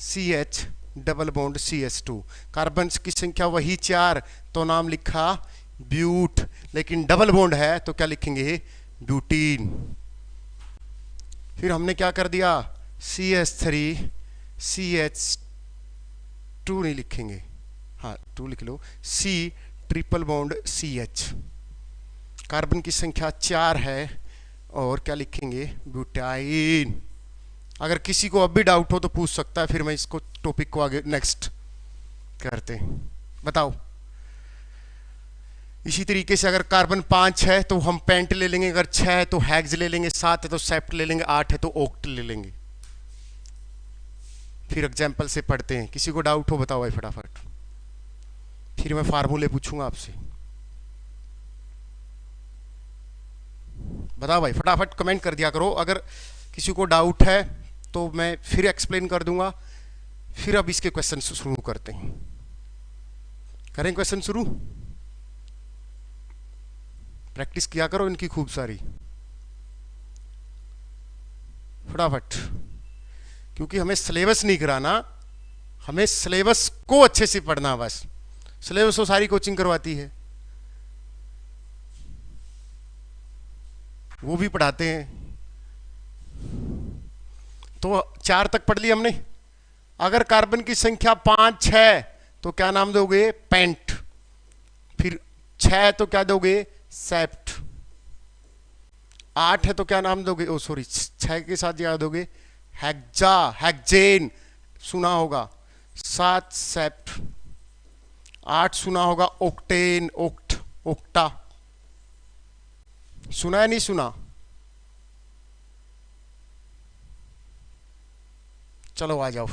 CH double bond CH2, carbon की संख्या वही 4, तो नाम लिखा ब्यूट। लेकिन डबल बॉन्ड है तो क्या लिखेंगे? ब्यूटीन। फिर हमने क्या कर दिया? CH3 CH2 नहीं लिखेंगे, हाँ 2 लिख लो, C triple bond CH, carbon की संख्या 4 है, और क्या लिखेंगे? ब्यूटाइन। अगर किसी को अब भी डाउट हो तो पूछ सकता है, फिर मैं इसको टॉपिक को आगे नेक्स्ट करते हैं। बताओ। इसी तरीके से अगर कार्बन 5 है तो हम पेंट ले लेंगे, अगर 6 है तो हेक्स ले लेंगे, 7 है तो सेप्ट ले लेंगे, 8 है तो ऑक्ट ले लेंगे। फिर एग्जाम्पल से पढ़ते हैं। किसी को डाउट हो बताओ भाई फटाफट, फिर मैं फार्मूले पूछूंगा आपसे। बताओ भाई फटाफट, कमेंट कर दिया करो। अगर किसी को डाउट है तो मैं फिर एक्सप्लेन कर दूंगा। फिर अब इसके क्वेश्चन शुरू करते हैं। करें क्वेश्चन शुरू? प्रैक्टिस किया करो इनकी खूब सारी, फटाफट, क्योंकि हमें सिलेबस नहीं कराना, हमें सिलेबस को अच्छे से पढ़ना। बस सिलेबस तो सारी कोचिंग करवाती है, वो भी पढ़ाते हैं। तो 4 तक पढ़ लिया हमने। अगर कार्बन की संख्या 5 है तो क्या नाम दोगे? पेंट। फिर 6 है तो क्या दोगे? सेप्ट। 8 है तो क्या नाम दोगे? ओ सॉरी, 6 के साथ याद दोगे हेक्सा, हेक्जेन सुना होगा। 7 सेप्ट, 8 सुना होगा ओक्टेन, ओक्ट, ओक्टा। सुना है नहीं सुना? चलो आ जाओ।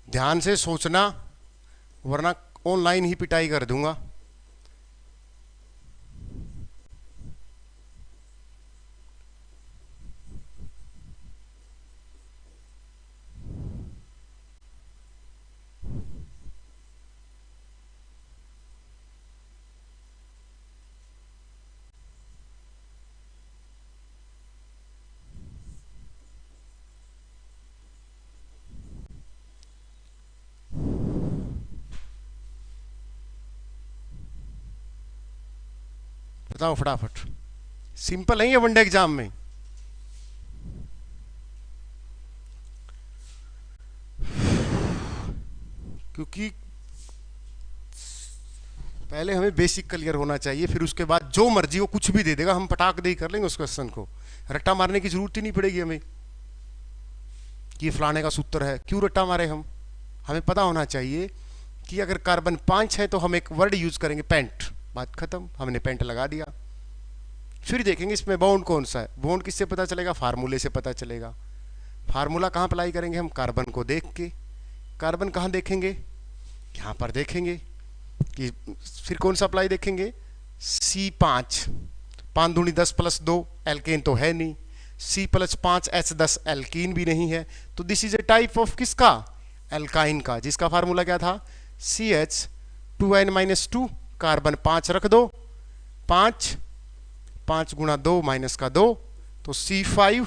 ध्यान से सोचना, वरना ऑनलाइन ही पिटाई कर दूंगा। बताओ फटाफट, सिंपल है ये वनडे एग्जाम में। क्योंकि पहले हमें बेसिक क्लियर होना चाहिए, फिर उसके बाद जो मर्जी वो कुछ भी दे देगा, हम पटाख दे कर लेंगे उस क्वेश्चन को। रट्टा मारने की जरूरत ही नहीं पड़ेगी हमें कि फलाने का सूत्र है। क्यों रट्टा मारे हम? हमें पता होना चाहिए कि अगर कार्बन 5 है तो हम एक वर्ड यूज करेंगे पेंट, बात खत्म। हमने पेंट लगा दिया। फिर देखेंगे इसमें बॉन्ड कौन सा है। बॉन्ड किससे पता चलेगा? फार्मूले से पता चलेगा। फार्मूला कहाँ अप्लाई करेंगे हम? कार्बन को देख के। कार्बन कहाँ देखेंगे? यहाँ पर देखेंगे। कि फिर कौन सा अप्लाई देखेंगे? C5, 5 दूनी 10 + 2, एल्केन तो है नहीं। C+5H10 एल्कीन भी नहीं है, तो this is a type of किसका, एल्काइन का, जिसका फार्मूला क्या था, CH2n-2, कार्बन 5 रख दो, 5 गुणा 2 माइनस का 2, तो C5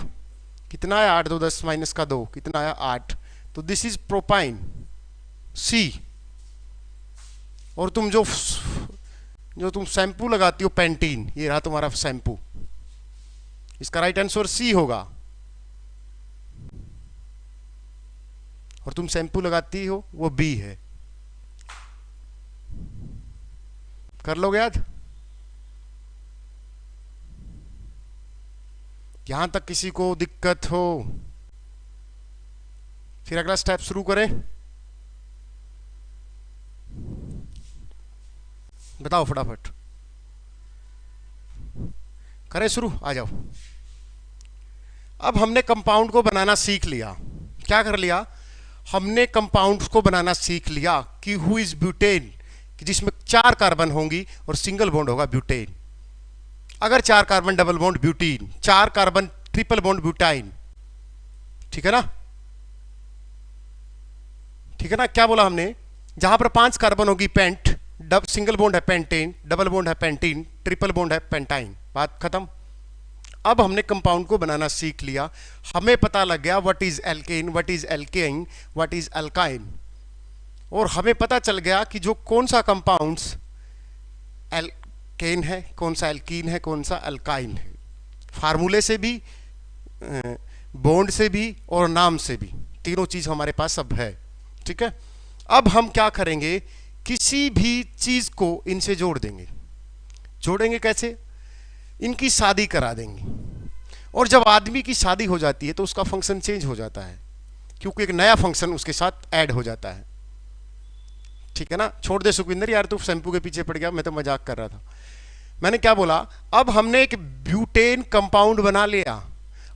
कितना है, 8 2 10 माइनस का 2 कितना है, 8, तो दिस इज प्रोपाइन C। और तुम जो तुम शैम्पू लगाती हो पेंटीन, ये रहा तुम्हारा शैम्पू, इसका राइट आंसर C होगा। और तुम शैम्पू लगाती हो वो B है। कर लोगे याद? यहां तक किसी को दिक्कत हो फिर अगला स्टेप शुरू करें। बताओ फटाफट, करें शुरू, आ जाओ। अब हमने कंपाउंड को बनाना सीख लिया। क्या कर लिया हमने, कंपाउंड्स को बनाना सीख लिया कि हु इज ब्यूटेन, कि जिसमें 4 कार्बन होंगी और सिंगल बॉन्ड होगा ब्यूटेन। अगर 4 carbon double bond butene, 4 carbon triple bond butyne, ठीक है ना, ठीक है ना। क्या बोला हमने, जहां पर 5 कार्बन होगी पेंट, सिंगल बॉन्ड है पेंटेन, डबल बॉन्ड है पेंटीन, ट्रिपल बॉन्ड है पेंटाइन, बात खत्म। अब हमने कंपाउंड को बनाना सीख लिया, हमें पता लग गया what is alkane, what is alkane, what is alkyne, और हमें पता चल गया कि जो कौन सा कंपाउंड्स एल्केन है, कौन सा एल्कीन है, कौन सा एल्काइन है, फार्मूले से भी, बॉन्ड से भी और नाम से भी, तीनों चीज हमारे पास अब है, ठीक है। अब हम क्या करेंगे, किसी भी चीज को इनसे जोड़ देंगे। जोड़ेंगे कैसे, इनकी शादी करा देंगे, और जब आदमी की शादी हो जाती है तो उसका फंक्शन चेंज हो जाता है, क्योंकि एक नया फंक्शन उसके साथ ऐड हो जाता है, ठीक है ना। छोड़ दे सुखविंदर यार, तू शैम्पू के पीछे पड़ गया, मैं तो मजाक कर रहा था। मैंने क्या बोला, अब हमने एक ब्यूटेन कंपाउंड बना लिया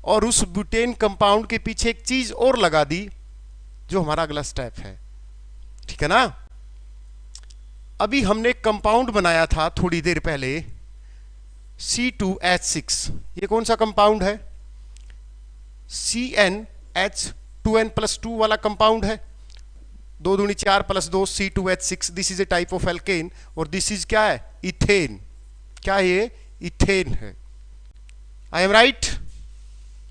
और उस ब्यूटेन कंपाउंड के पीछे एक चीज और लगा दी, जो हमारा अगला स्टेप है, ठीक है ना। अभी हमने एक कंपाउंड बनाया था थोड़ी देर पहले, C2H6, ये कौन सा कंपाउंड है, CnH2n+2 वाला कंपाउंड है, 2 दूनी 4 + 2 C2H6, this is a type of alkene, और दिस इज क्या है, इथेन, क्या है ये, इथेन है। आई एम राइट,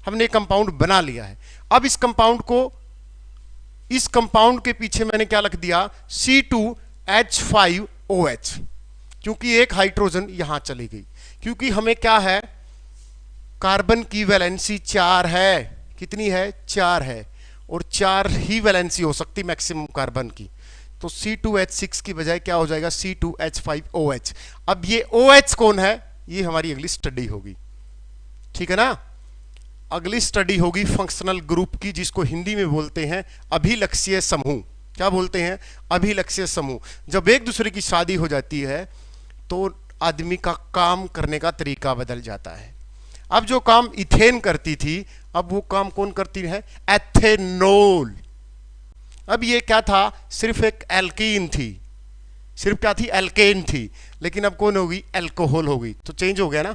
हमने कंपाउंड बना लिया है। अब इस कंपाउंड के पीछे मैंने क्या लिख दिया, C2H5OH, क्योंकि एक हाइड्रोजन यहां चली गई, क्योंकि हमें क्या है, कार्बन की वैलेंसी 4 है, कितनी है, 4 है, और 4 ही वैलेंसी हो सकती मैक्सिमम कार्बन की, तो C2H6 की बजाय क्या हो जाएगा, C2H5OH। अब ये OH कौन है, ये हमारी अगली स्टडी होगी, ठीक है ना। अगली स्टडी होगी फंक्शनल ग्रुप की, जिसको हिंदी में बोलते हैं अभिलक्षीय समूह। क्या बोलते हैं, अभिलक्षीय समूह। जब एक दूसरे की शादी हो जाती है तो आदमी का काम करने का तरीका बदल जाता है। अब जो काम इथेन करती थी, अब वो काम कौन करती है, एथेनॉल। अब ये क्या था, सिर्फ एक एल्कीन थी, सिर्फ क्या थी, एल्केन थी, लेकिन अब कौन होगी, एल्कोहल होगी, तो चेंज हो गया ना।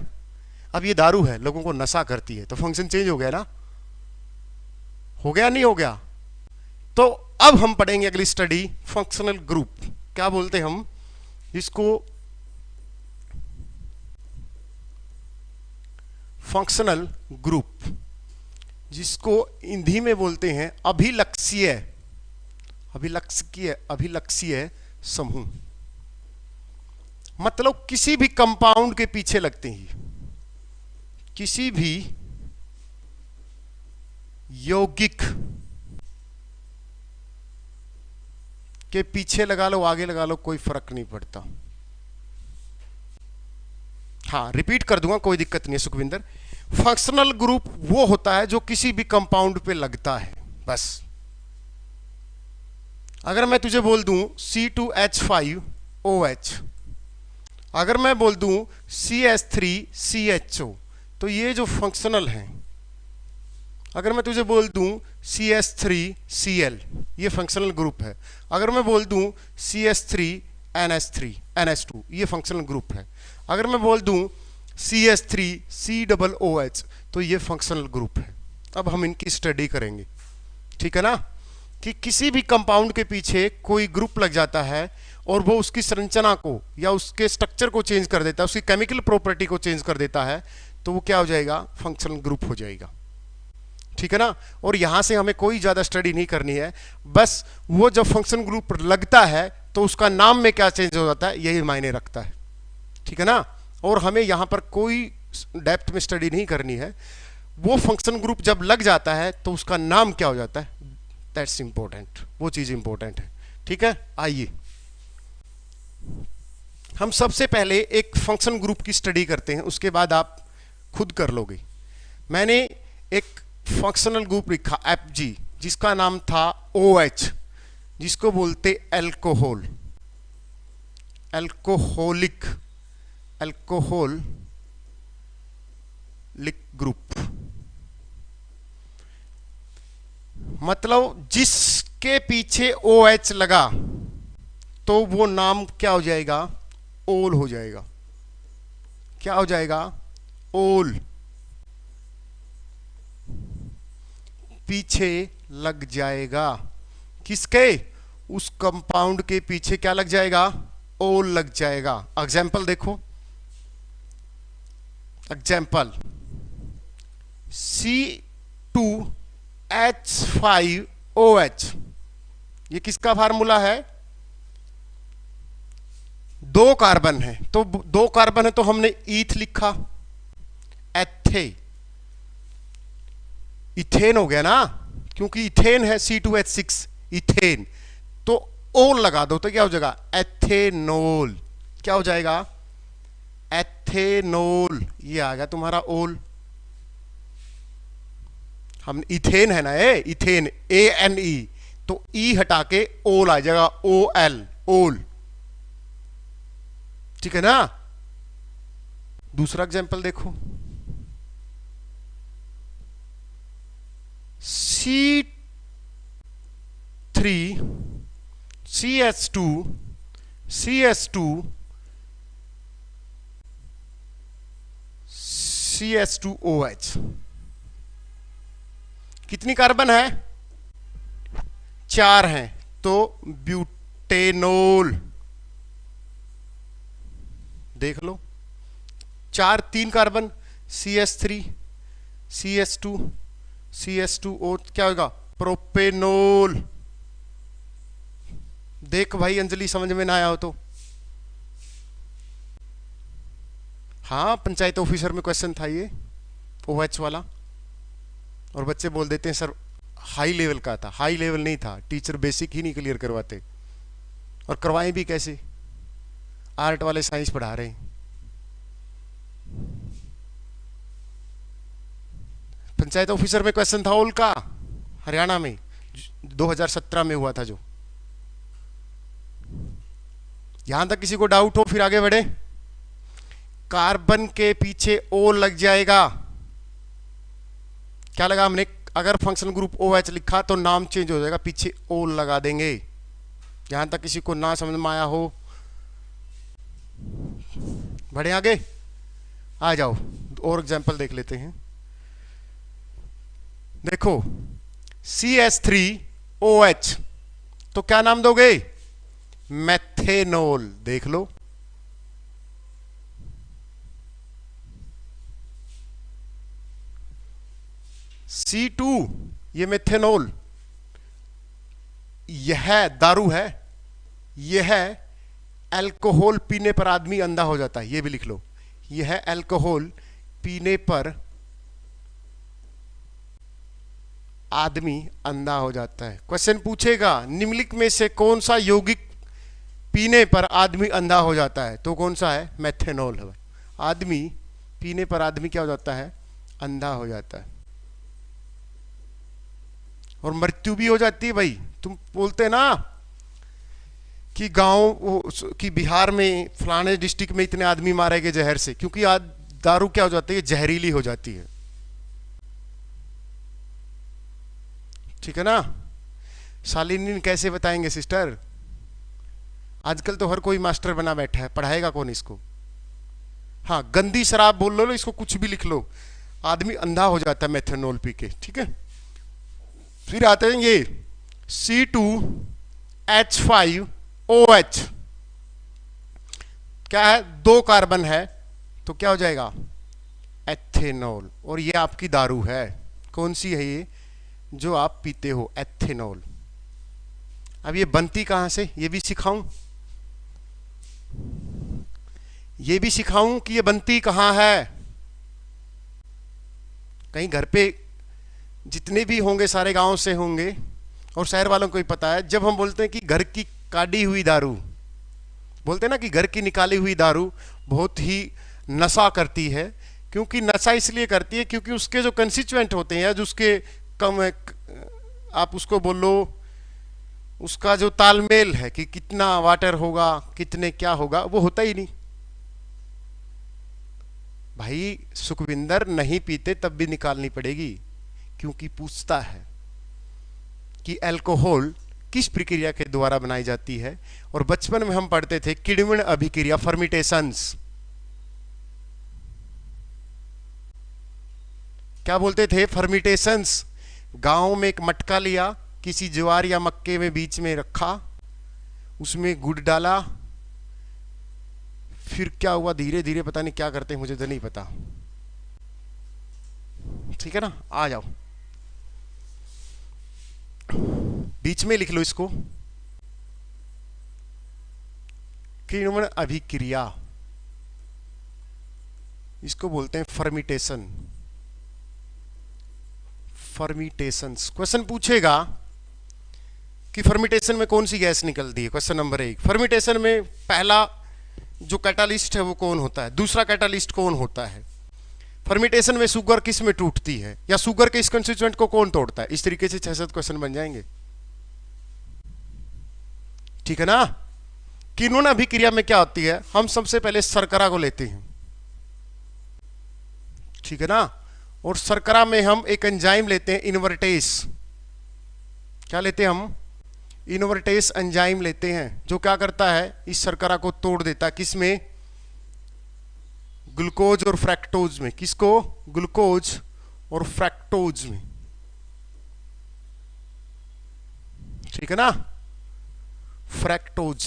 अब ये दारू है, लोगों को नशा करती है, तो फंक्शन चेंज हो गया ना, हो गया नहीं हो गया। तो अब हम पढ़ेंगे अगली स्टडी फंक्शनल ग्रुप। क्या बोलते हैं हम इसको, फंक्शनल ग्रुप, जिसको हिंदी में बोलते हैं अभिलक्षीय, अभिलक्षीय समूह। मतलब किसी भी कंपाउंड के पीछे लगते ही, किसी भी यौगिक के पीछे लगा लो, आगे लगा लो, कोई फर्क नहीं पड़ता। हाँ, रिपीट कर दूंगा, कोई दिक्कत नहीं है सुखविंदर। फंक्शनल ग्रुप वो होता है जो किसी भी कंपाउंड पे लगता है, बस। अगर मैं तुझे बोल दूं C2H5OH, अगर मैं बोल दूं CH3CHO, तो ये जो फंक्शनल है। अगर मैं तुझे बोल दूं CH3Cl, ये फंक्शनल ग्रुप है। अगर मैं बोल दूं CH3NH2, ये फंक्शनल ग्रुप है। अगर मैं बोल दूं CH3COOH, तो तो ये फंक्शनल ग्रुप है। अब हम इनकी स्टडी करेंगे, ठीक है ना, कि किसी भी कंपाउंड के पीछे कोई ग्रुप लग जाता है और वो उसकी संरचना को या उसके स्ट्रक्चर को चेंज कर देता है, उसकी केमिकल प्रॉपर्टी को चेंज कर देता है, तो वो क्या हो जाएगा, फंक्शनल ग्रुप हो जाएगा, ठीक है ना। और यहां से हमें कोई ज्यादा स्टडी नहीं करनी है, बस वो जब फंक्शन ग्रुप लगता है तो उसका नाम में क्या चेंज हो जाता है यही मायने रखता है, ठीक है ना। और हमें यहां पर कोई डेप्थ में स्टडी नहीं करनी है, वो फंक्शन ग्रुप जब लग जाता है तो उसका नाम क्या हो जाता है, दैट्स इंपॉर्टेंट, वो चीज इंपॉर्टेंट है, ठीक है। आइए हम सबसे पहले एक फंक्शन ग्रुप की स्टडी करते हैं, उसके बाद आप खुद कर लोगे। मैंने एक फंक्शनल ग्रुप लिखा Fg, जिसका नाम था OH, जिसको बोलते एल्कोहल, एल्कोहोलिक, एल्कोहोलिक ग्रुप। मतलब जिसके पीछे OH लगा तो वो नाम क्या हो जाएगा, ओल हो जाएगा। क्या हो जाएगा, ओल, पीछे लग जाएगा, किसके, उस कंपाउंड के पीछे क्या लग जाएगा, ओल लग जाएगा। एग्जाम्पल देखो, एग्जाम्पल C2H5OH, ये किसका फार्मूला है, दो कार्बन है, तो दो कार्बन है तो हमने ईथ लिखा, एथे, इथेन हो गया ना, क्योंकि इथेन है C2H6 इथेन, तो ओल लगा दो तो क्या हो जाएगा, एथेनोल। क्या हो जाएगा, एथेनोल, ये आ गया तुम्हारा ओल। हम इथेन है ना, इथेन ANE, तो ई हटा के ओल आ जाएगा, OL, ओल, ठीक है ना। दूसरा एग्जांपल देखो, C3CH2OH, कितनी कार्बन है, 4 हैं, तो ब्यूटेनोल, देख लो, 4 3 कार्बन, CH3CH2 और क्या होगा, प्रोपेनोल। देख भाई अंजलि, समझ में ना आया हो तो हाँ, पंचायत ऑफिसर में क्वेश्चन था ये OH वाला, और बच्चे बोल देते हैं सर हाई लेवल का था, हाई लेवल नहीं था, टीचर बेसिक ही नहीं क्लियर करवाते, और करवाएं भी कैसे, आर्ट वाले साइंस पढ़ा रहे हैं। पंचायत ऑफिसर में क्वेश्चन था ओल का, हरियाणा में 2017 में हुआ था जो। यहां तक किसी को डाउट हो फिर आगे बढ़े। कार्बन के पीछे ओल लग जाएगा, क्या लगा हमने, अगर फंक्शन ग्रुप OH लिखा तो नाम चेंज हो जाएगा, पीछे ओल लगा देंगे। यहां तक किसी को ना समझ में आया हो, बढ़े आगे, आ जाओ और एग्जांपल देख लेते हैं। देखो CH3OH, तो क्या नाम दोगे, मेथेनोल, देख लो। C2, ये मेथेनोल, यह दारू है, यह अल्कोहल पीने पर आदमी अंधा हो जाता है, ये भी लिख लो, यह अल्कोहल पीने पर आदमी अंधा हो जाता है। क्वेश्चन पूछेगा निम्नलिखित में से कौन सा यौगिक पीने पर आदमी अंधा हो जाता है, तो कौन सा है, मेथेनॉल है। आदमी पीने पर आदमी क्या हो जाता है, अंधा हो जाता है, और मृत्यु भी हो जाती है। भाई तुम बोलते ना कि गांव कि बिहार में फलाने डिस्ट्रिक्ट में इतने आदमी मारे गए जहर से, क्योंकि दारू क्या हो जाती है, जहरीली हो जाती है, ठीक है ना। सालिनीन कैसे बताएंगे सिस्टर, आजकल तो हर कोई मास्टर बना बैठा है, पढ़ाएगा कौन इसको। हाँ, गंदी शराब बोल लो, इसको कुछ भी लिख लो, आदमी अंधा हो जाता है मेथनॉल पी के, ठीक है। फिर आते हैं ये C2H5OH, क्या है, 2 कार्बन है, तो क्या हो जाएगा, एथेनॉल। और ये आपकी दारू है, कौन सी है ये, जो आप पीते हो, एथेनॉल। अब ये बनती कहां से, ये भी सिखाऊं, ये भी सिखाऊं कि ये बनती कहां है। कहीं घर पे जितने भी होंगे सारे गांव से होंगे, और शहर वालों को ही पता है, जब हम बोलते हैं कि घर की काढ़ी हुई दारू, बोलते हैं ना कि घर की निकाली हुई दारू बहुत ही नशा करती है। क्योंकि नशा इसलिए करती है क्योंकि उसके जो कंस्टिट्यूएंट होते हैं, जो उसके कम, आप उसको बोलो, उसका जो तालमेल है कि कितना वाटर होगा, कितने क्या होगा, वो होता ही नहीं। भाई सुखविंदर नहीं पीते तब भी निकालनी पड़ेगी, क्योंकि पूछता है कि अल्कोहल किस प्रक्रिया के द्वारा बनाई जाती है। और बचपन में हम पढ़ते थे किण्वन अभिक्रिया, फर्मिटेशंस। क्या बोलते थे, फर्मिटेशंस। गांव में एक मटका लिया, किसी ज्वार या मक्के में बीच में रखा, उसमें गुड़ डाला, फिर क्या हुआ, धीरे धीरे, पता नहीं क्या करते, मुझे तो नहीं पता, ठीक है ना। आ जाओ, बीच में लिख लो इसको, किण्वन अभिक्रिया, इसको बोलते हैं फर्मिटेशन, फर्मिटेशंस। क्वेश्चन पूछेगा कि फर्मिटेशन में कौन सी गैस निकलती है, क्वेश्चन नंबर 1। फर्मिटेशन में पहला जो कैटालिस्ट है वो कौन होता है, दूसरा कैटालिस्ट कौन होता है, फर्मिटेशन में शुगर किस में टूटती है, या शुगर के इस कंस्टिट्यूएंट को कौन तोड़ता है। इस तरीके से 6-7 क्वेश्चन बन जाएंगे, ठीक है ना। किण्वन अभिक्रिया में क्या होती है, हम सबसे पहले शर्करा को लेते हैं, ठीक है ना। और शर्करा में हम एक एंजाइम लेते हैं, इनवर्टेस। क्या लेते हैं हम, इनवर्टेस एंजाइम लेते हैं, जो क्या करता है, इस शर्करा को तोड़ देता है, किसमें, ग्लूकोज और फ्रैक्टोज में। किसको, ग्लूकोज और फ्रैक्टोज में, ठीक है ना, फ्रैक्टोज।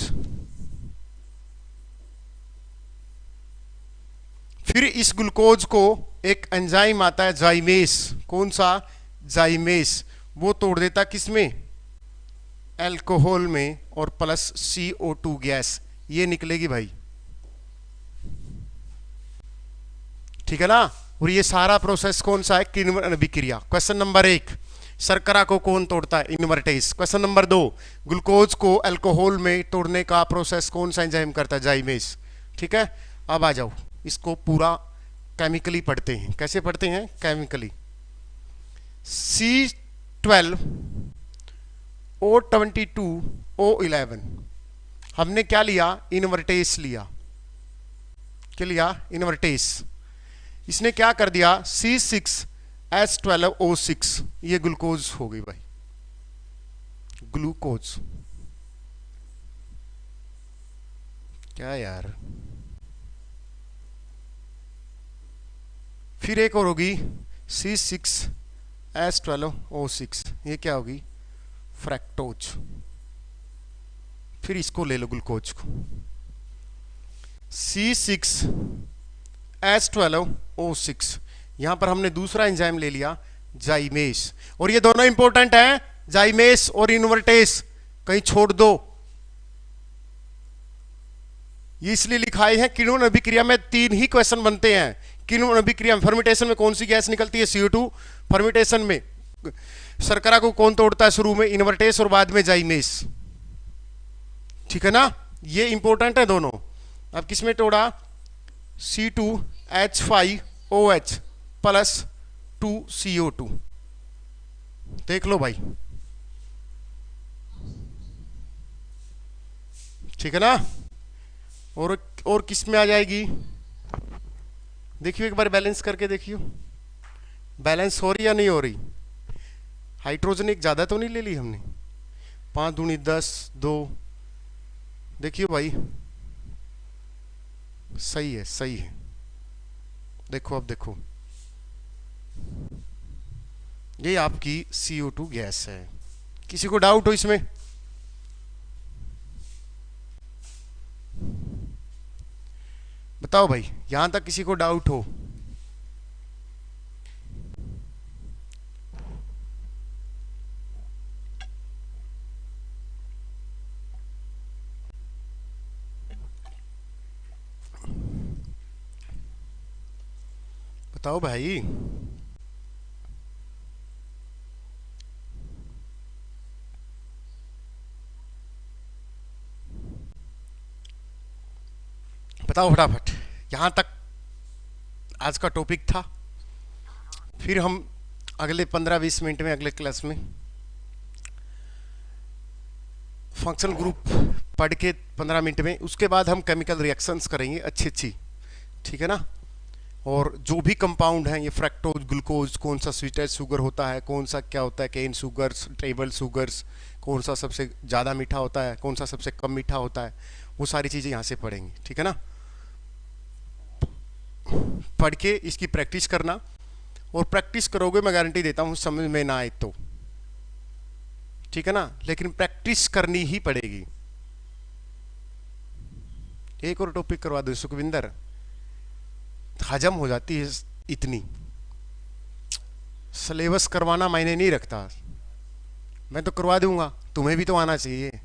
फिर इस ग्लूकोज को एक एंजाइम आता है जाइमेस, कौन सा, जाइमेस, वो तोड़ देता किसमें, अल्कोहल में, और प्लस CO2 गैस ये निकलेगी भाई, ठीक है ना। और ये सारा प्रोसेस कौन सा है, किण्वन अभिक्रिया। क्वेश्चन नंबर 1, शर्करा को कौन तोड़ता है, इनवर्टेस। क्वेश्चन नंबर 2, ग्लूकोज को अल्कोहल में तोड़ने का प्रोसेस कौन सा एंजाइम करता है, जाइमेस, ठीक है। अब आ जाओ, इसको पूरा केमिकली पढ़ते हैं। कैसे पढ़ते हैं, केमिकली। C12O22O11, हमने क्या लिया, इनवर्टेस लिया, क्या लिया, इनवर्टेस। इसने क्या कर दिया, C6H12O6, ये ग्लूकोज हो गई भाई, ग्लूकोज। क्या यार, फिर एक और होगी C6H12O6, ये क्या होगी, फ्रैक्टोज। फिर इसको ले लो, ग्लूकोज को, C6H12O6, यहां पर हमने दूसरा एंजाइम ले लिया, जाइमेस। और ये दोनों इंपॉर्टेंट हैं, जाइमेस और इनवर्टेस, कहीं छोड़ दो, ये इसलिए लिखाए हैं। किण्वन अभिक्रिया में 3 ही क्वेश्चन बनते हैं। किण्वन अभिक्रिया में फर्मिटेशन में कौन सी गैस निकलती है, CO2। फर्मिटेशन में शर्करा को कौन तोड़ता है, शुरू में इनवर्टेस और बाद में जाइमेस, ठीक है ना। ये इंपॉर्टेंट है दोनों। अब किसमें तोड़ा, C2H5OH प्लस 2CO2, देख लो भाई, ठीक है ना। और किस में आ जाएगी, देखियो एक बार बैलेंस करके देखियो, बैलेंस हो रही या नहीं हो रही। हाइड्रोजन एक ज्यादा तो नहीं ले ली हमने, 5 दूनी 10, 2, देखियो भाई, सही है, सही है। देखो अब देखो, ये आपकी CO2 गैस है। किसी को डाउट हो इसमें? बताओ भाई, यहां तक किसी को डाउट हो? बताओ भाई। बताओ फटाफट। यहां तक आज का टॉपिक था। फिर हम अगले 15-20 मिनट में, अगले क्लास में फंक्शनल ग्रुप पढ़ के 15 मिनट में, उसके बाद हम केमिकल रिएक्शंस करेंगे अच्छी अच्छी। ठीक है ना? और जो भी कंपाउंड हैं, ये फ्रैक्टोज, ग्लूकोज, कौन सा स्वीटेस्ट शुगर होता है, कौन सा क्या होता है, केन शुगर्स, टेबल शुगर्स, कौन सा सबसे ज़्यादा मीठा होता है, कौन सा सबसे कम मीठा होता है, वो सारी चीज़ें यहाँ से पढ़ेंगे। ठीक है ना? पढ़ के इसकी प्रैक्टिस करना, और प्रैक्टिस करोगे मैं गारंटी देता हूँ समझ में ना आए तो। ठीक है ना? लेकिन प्रैक्टिस करनी ही पड़ेगी। एक और टॉपिक करवा दो सुखविंदर, हजम हो जाती है इतनी। सिलेबस करवाना मायने नहीं रखता, मैं तो करवा दूंगा, तुम्हें भी तो आना चाहिए।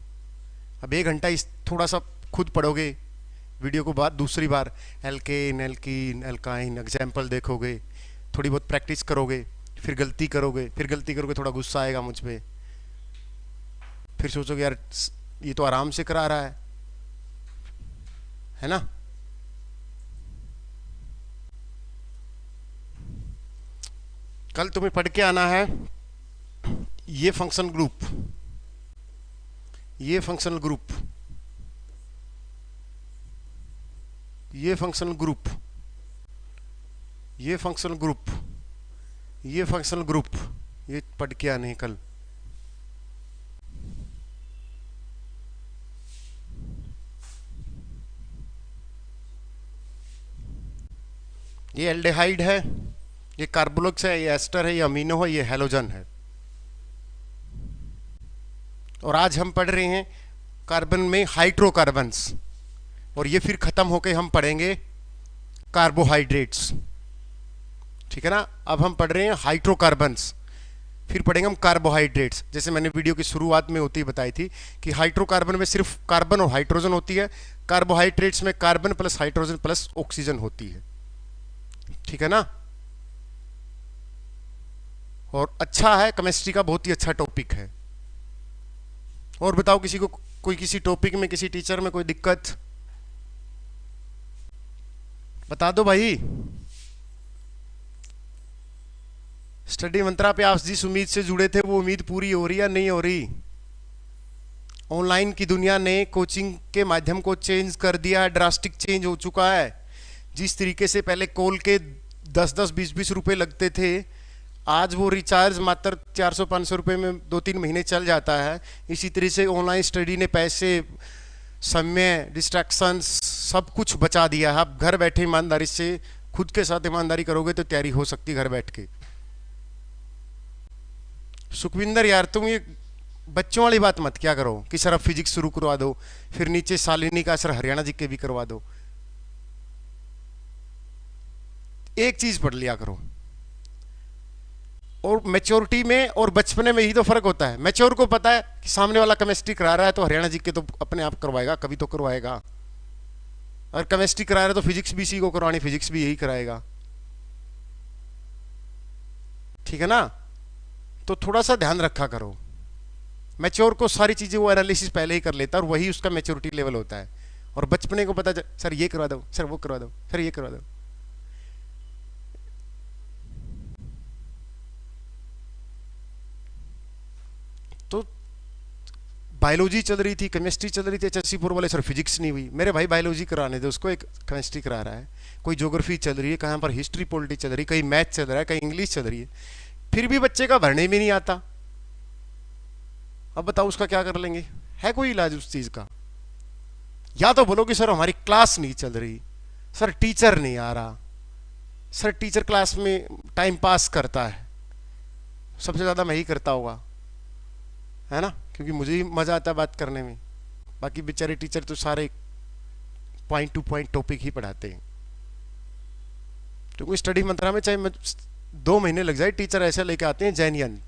अब 1 घंटा इस थोड़ा सा खुद पढ़ोगे वीडियो को, बाद दूसरी बार एल्केन, एल्कीन, एल्काइन एग्जाम्पल देखोगे, थोड़ी बहुत प्रैक्टिस करोगे, फिर गलती करोगे, थोड़ा गुस्सा आएगा मुझ पे, फिर सोचोगे यार ये तो आराम से करा रहा है ना? कल तुम्हें पढ़ के आना है ये फंक्शन ग्रुप, ये फंक्शनल ग्रुप, ये फंक्शनल ग्रुप, ये फंक्शनल ग्रुप, ये फंक्शनल ग्रुप, ये पढ़ के आने हैं कल। ये एल्डिहाइड है, ये कार्बोक्स है, ये एस्टर है, ये अमीनो है, ये हेलोजन है। और आज हम पढ़ रहे हैं कार्बन में हाइड्रोकार्बन्स, और ये फिर खत्म होके हम पढ़ेंगे कार्बोहाइड्रेट्स। ठीक है ना? अब हम पढ़ रहे हैं हाइड्रोकार्बन्स, फिर पढ़ेंगे हम कार्बोहाइड्रेट्स। जैसे मैंने वीडियो की शुरुआत में होती बताई थी कि हाइड्रोकार्बन में सिर्फ कार्बन और हाइड्रोजन होती है, कार्बोहाइड्रेट्स में carbon plus hydrogen plus oxygen होती है। ठीक है ना? और अच्छा है, केमिस्ट्री का बहुत ही अच्छा टॉपिक है। और बताओ किसी को कोई किसी टॉपिक में, किसी टीचर में कोई दिक्कत? बता दो भाई। स्टडी मंत्रा पे आप जिस उम्मीद से जुड़े थे वो उम्मीद पूरी हो रही या नहीं हो रही? ऑनलाइन की दुनिया ने कोचिंग के माध्यम को चेंज कर दिया है, ड्रास्टिक चेंज हो चुका है। जिस तरीके से पहले कॉल के 10-10, 20-20 रुपए लगते थे, आज वो रिचार्ज मात्र 400-500 रुपये में 2-3 महीने चल जाता है। इसी तरह से ऑनलाइन स्टडी ने पैसे, समय, डिस्ट्रैक्शंस सब कुछ बचा दिया है। आप घर बैठे ईमानदारी से, खुद के साथ ईमानदारी करोगे तो तैयारी हो सकती है घर बैठ के। सुखविंदर यार तुम ये बच्चों वाली बात मत क्या करो कि सर अब फिजिक्स शुरू करवा दो, फिर नीचे शालिनी का सर हरियाणा जी के भी करवा दो। एक चीज पढ़ लिया करो। और मैच्योरिटी में और बचपने में ही तो फर्क होता है। मैच्योर को पता है कि सामने वाला केमिस्ट्री करा रहा है तो हरियाणा जी के तो अपने आप करवाएगा, कभी तो करवाएगा। और केमिस्ट्री करा रहा है तो फिजिक्स भी इसी को करवानी, फिजिक्स भी यही कराएगा। ठीक है ना? तो थोड़ा सा ध्यान रखा करो। मैच्योर को सारी चीजें वो एनालिसिस पहले ही कर लेता है और वही उसका मैच्योरिटी लेवल होता है। और बचपने को पता सर ये करवा दो, सर वो करवा दो, सर ये करवा दो। तो बायोलॉजी चल रही थी, केमिस्ट्री चल रही थी, HSC4 वाले सर फिजिक्स नहीं हुई। मेरे भाई बायोलॉजी कराने दे उसको, एक केमिस्ट्री करा रहा है, कोई ज्योग्राफी चल रही है, कहाँ पर हिस्ट्री पॉलिटी चल रही है, कहीं मैथ चल रहा है, कहीं इंग्लिश चल रही है, फिर भी बच्चे का भरने में नहीं आता। अब बताओ उसका क्या कर लेंगे? है कोई इलाज उस चीज का? या तो बोलो कि सर हमारी क्लास नहीं चल रही, सर टीचर नहीं आ रहा, सर टीचर क्लास में टाइम पास करता है, सबसे ज़्यादा मैं ही करता होगा, है ना, क्योंकि मुझे ही मज़ा आता है बात करने में। बाकी बेचारे टीचर तो सारे पॉइंट टू पॉइंट टॉपिक ही पढ़ाते हैं। तो कोई स्टडी मंत्रा में चाहे 2 महीने लग जाए, टीचर ऐसे लेके आते हैं जेन्युइन,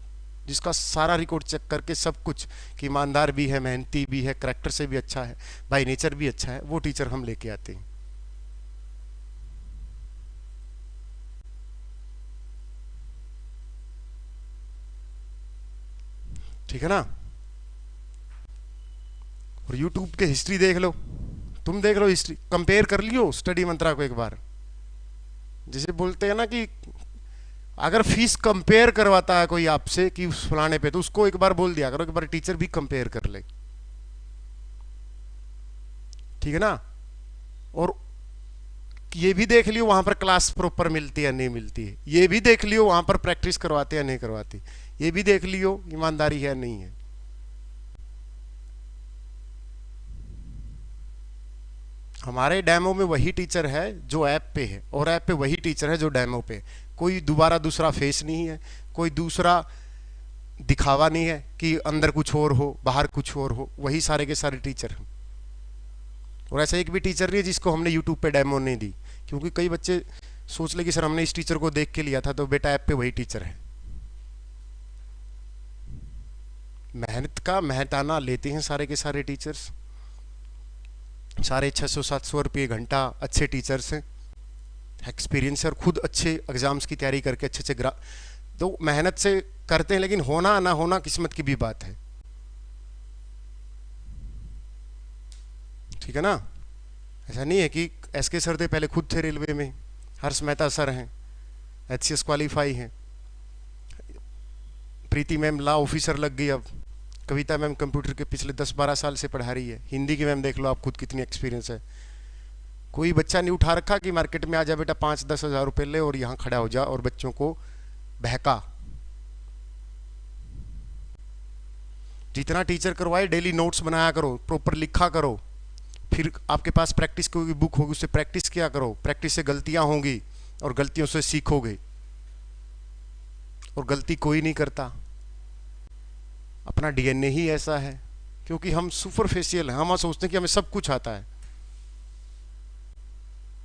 जिसका सारा रिकॉर्ड चेक करके सब कुछ, कि ईमानदार भी है, मेहनती भी है, करेक्टर से भी अच्छा है, बाई नेचर भी अच्छा है, वो टीचर हम लेके आते हैं। ठीक है ना। और यूट्यूब के हिस्ट्री देख लो, तुम देख लो हिस्ट्री, कंपेयर कर लियो स्टडी मंत्रा को एक बार। जैसे बोलते हैं ना कि अगर फीस कंपेयर करवाता है कोई आपसे कि उस फलाने पे, तो उसको एक बार बोल दिया करो, एक बार टीचर भी कंपेयर कर ले। ठीक है ना। और ये भी देख लियो वहां पर क्लास प्रॉपर मिलती है नहीं मिलती है, ये भी देख लियो वहां पर प्रैक्टिस करवाते हैं नहीं करवाती, ये भी देख लियो ईमानदारी है नहीं है। हमारे डेमो में वही टीचर है जो ऐप पे है, और ऐप पे वही टीचर है जो डेमो पे है। कोई दोबारा दूसरा फेस नहीं है, कोई दूसरा दिखावा नहीं है कि अंदर कुछ और हो बाहर कुछ और हो, वही सारे के सारे टीचर हैं। और ऐसा एक भी टीचर नहीं है जिसको हमने यूट्यूब पे डेमो नहीं दी, क्योंकि कई बच्चे सोच ले कि सर हमने इस टीचर को देख के लिया था, तो बेटा ऐप पे वही टीचर है। मेहनत का मेहनताना लेते हैं सारे के सारे टीचर्स, सारे 600-700 रुपये घंटा अच्छे टीचर्स हैं, एक्सपीरियंस है, और खुद अच्छे एग्जाम्स की तैयारी करके अच्छे अच्छे तो मेहनत से करते हैं, लेकिन होना ना होना किस्मत की भी बात है। ठीक है ना। ऐसा नहीं है कि एसके सर थे पहले, खुद थे रेलवे में, हर्ष मेहता सर हैं, एचसीएस क्वालिफाई हैं, प्रीति मैम लॉ ऑफिसर लग गई, अब कविता मैम कंप्यूटर के पिछले 10-12 साल से पढ़ा रही है, हिंदी की मैम देख लो आप खुद कितनी एक्सपीरियंस है। कोई बच्चा नहीं उठा रखा कि मार्केट में आ जा बेटा 5-10 हज़ार रुपये ले और यहाँ खड़ा हो जा और बच्चों को बहका। जितना टीचर करवाए डेली नोट्स बनाया करो, प्रॉपर लिखा करो, फिर आपके पास प्रैक्टिस की बुक होगी, उससे प्रैक्टिस किया करो, प्रैक्टिस से गलतियां होंगी और गलतियों से सीखोगे। और गलती कोई नहीं करता, अपना डीएनए ही ऐसा है, क्योंकि हम सुपरफिशियल हैं, हम सोचते हैं कि हमें सब कुछ आता है,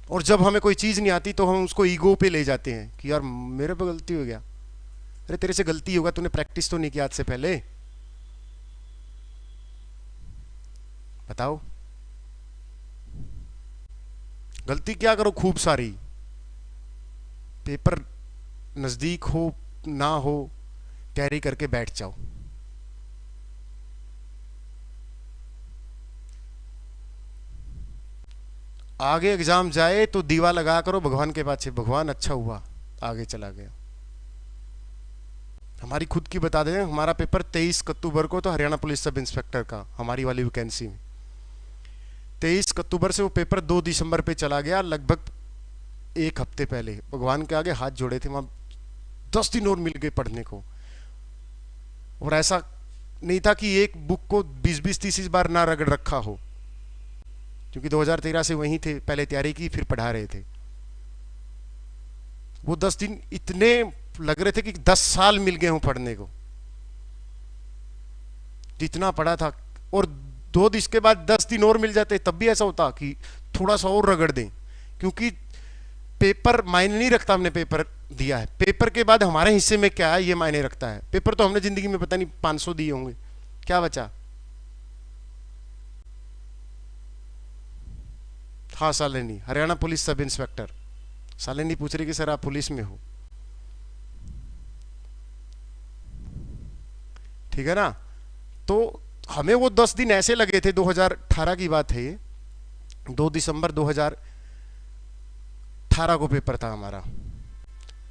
और जब हमें कोई चीज़ नहीं आती तो हम उसको ईगो पे ले जाते हैं कि यार मेरे पे गलती हो गया। अरे तेरे से गलती होगा, तूने प्रैक्टिस तो नहीं किया आज से पहले, बताओ। गलती क्या करो खूब सारी, पेपर नज़दीक हो ना हो तैयारी करके बैठ जाओ। आगे एग्जाम जाए तो दीवा लगा करो भगवान के पास, भगवान अच्छा हुआ आगे चला गया। हमारी खुद की बता दें, हमारा पेपर 23 अक्टूबर को तो हरियाणा पुलिस सब इंस्पेक्टर का, हमारी वाली वैकेंसी में 23 अक्टूबर से वो पेपर 2 दिसंबर पे चला गया, लगभग 1 हफ्ते पहले भगवान के आगे हाथ जोड़े थे, वहाँ 10 दिन और मिल गए पढ़ने को। और ऐसा नहीं था कि एक बुक को 20-20-30 बार ना रगड़ रखा हो, क्योंकि 2013 से वहीं थे, पहले तैयारी की फिर पढ़ा रहे थे। वो 10 दिन इतने लग रहे थे कि 10 साल मिल गए हों पढ़ने को, जितना पढ़ा था। और 2 दिन के बाद 10 दिन और मिल जाते, तब भी ऐसा होता कि थोड़ा सा और रगड़ दें, क्योंकि पेपर मायने नहीं रखता। हमने पेपर दिया है, पेपर के बाद हमारे हिस्से में क्या है ये मायने रखता है। पेपर तो हमने जिंदगी में पता नहीं 500 दिए होंगे, क्या बचा। हाँ Salini, Haryana police sub inspector. Salini पूछ रही कि सर आप पुलिस में हो, ठीक है ना। तो हमें वो 10 दिन ऐसे लगे थे, 2018 की बात है ये, 2 दिसंबर 2018 को पेपर था हमारा।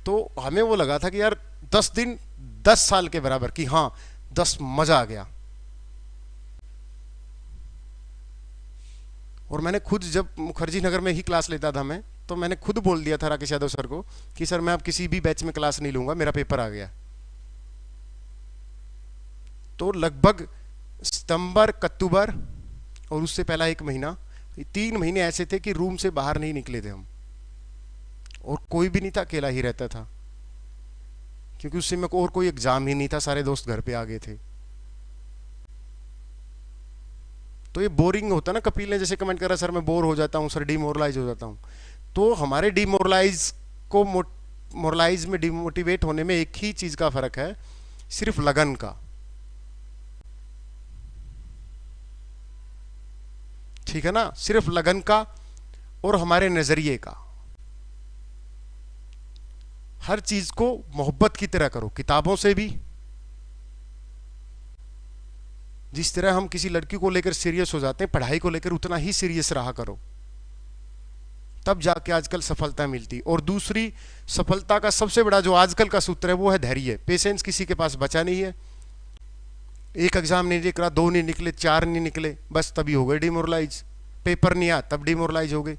तो हमें वो लगा था कि यार 10 दिन 10 साल के बराबर, कि हाँ 10 मजा आ गया। और मैंने खुद, जब मुखर्जी नगर में ही क्लास लेता था मैं, तो मैंने खुद बोल दिया था राकेश यादव सर को कि सर मैं अब किसी भी बैच में क्लास नहीं लूंगा, मेरा पेपर आ गया। तो लगभग सितंबर अक्टूबर और उससे पहला 1 महीना, 3 महीने ऐसे थे कि रूम से बाहर नहीं निकले थे हम, और कोई भी नहीं था, अकेला ही रहता था। क्योंकि उस समय को और कोई एग्जाम ही नहीं था, सारे दोस्त घर पे आ गए थे। तो ये बोरिंग होता ना, कपिल ने जैसे कमेंट करा सर मैं बोर हो जाता हूँ सर, डिमोरलाइज हो जाता हूँ। तो हमारे डिमोरलाइज को मोरलाइज में डिमोटिवेट होने में एक ही चीज का फर्क है, सिर्फ लगन का। ठीक है ना, सिर्फ लगन का और हमारे नजरिए का। हर चीज को मोहब्बत की तरह करो, किताबों से भी। जिस तरह हम किसी लड़की को लेकर सीरियस हो जाते हैं, पढ़ाई को लेकर उतना ही सीरियस रहा करो, तब जाके आजकल सफलता मिलती। और दूसरी सफलता का सबसे बड़ा जो आजकल का सूत्र है वो है धैर्य। पेशेंस किसी के पास बचा नहीं है। एक एग्जाम नहीं निकला, 2 नहीं निकले, 4 नहीं निकले, बस तभी हो गए डिमोरलाइज। पेपर नहीं आया तब डिमोरलाइज हो गए।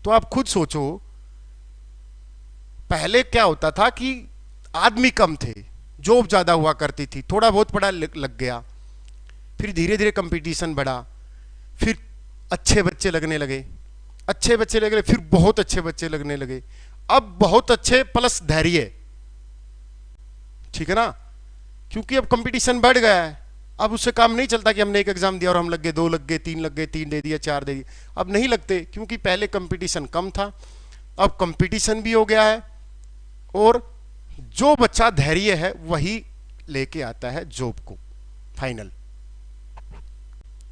तो आप खुद सोचो, पहले क्या होता था कि आदमी कम थे, जॉब ज्यादा हुआ करती थी, थोड़ा बहुत पढ़ा लग गया, फिर धीरे धीरे कंपटीशन बढ़ा, फिर अच्छे बच्चे लगने लगे, अच्छे बच्चे लगे, फिर बहुत अच्छे बच्चे लगने लगे, अब बहुत अच्छे प्लस धैर्य। ठीक है ना, क्योंकि अब कंपटीशन बढ़ गया है। अब उससे काम नहीं चलता कि हमने एक एग्जाम दिया और हम लग गए, 2 लग गए, 3 लग गए, 3 दे दिया, 4 दे दिया। अब नहीं लगते, क्योंकि पहले कंपटीशन कम था, अब कंपटीशन भी हो गया है। और जो बच्चा धैर्य है वही लेके आता है जॉब को फाइनल।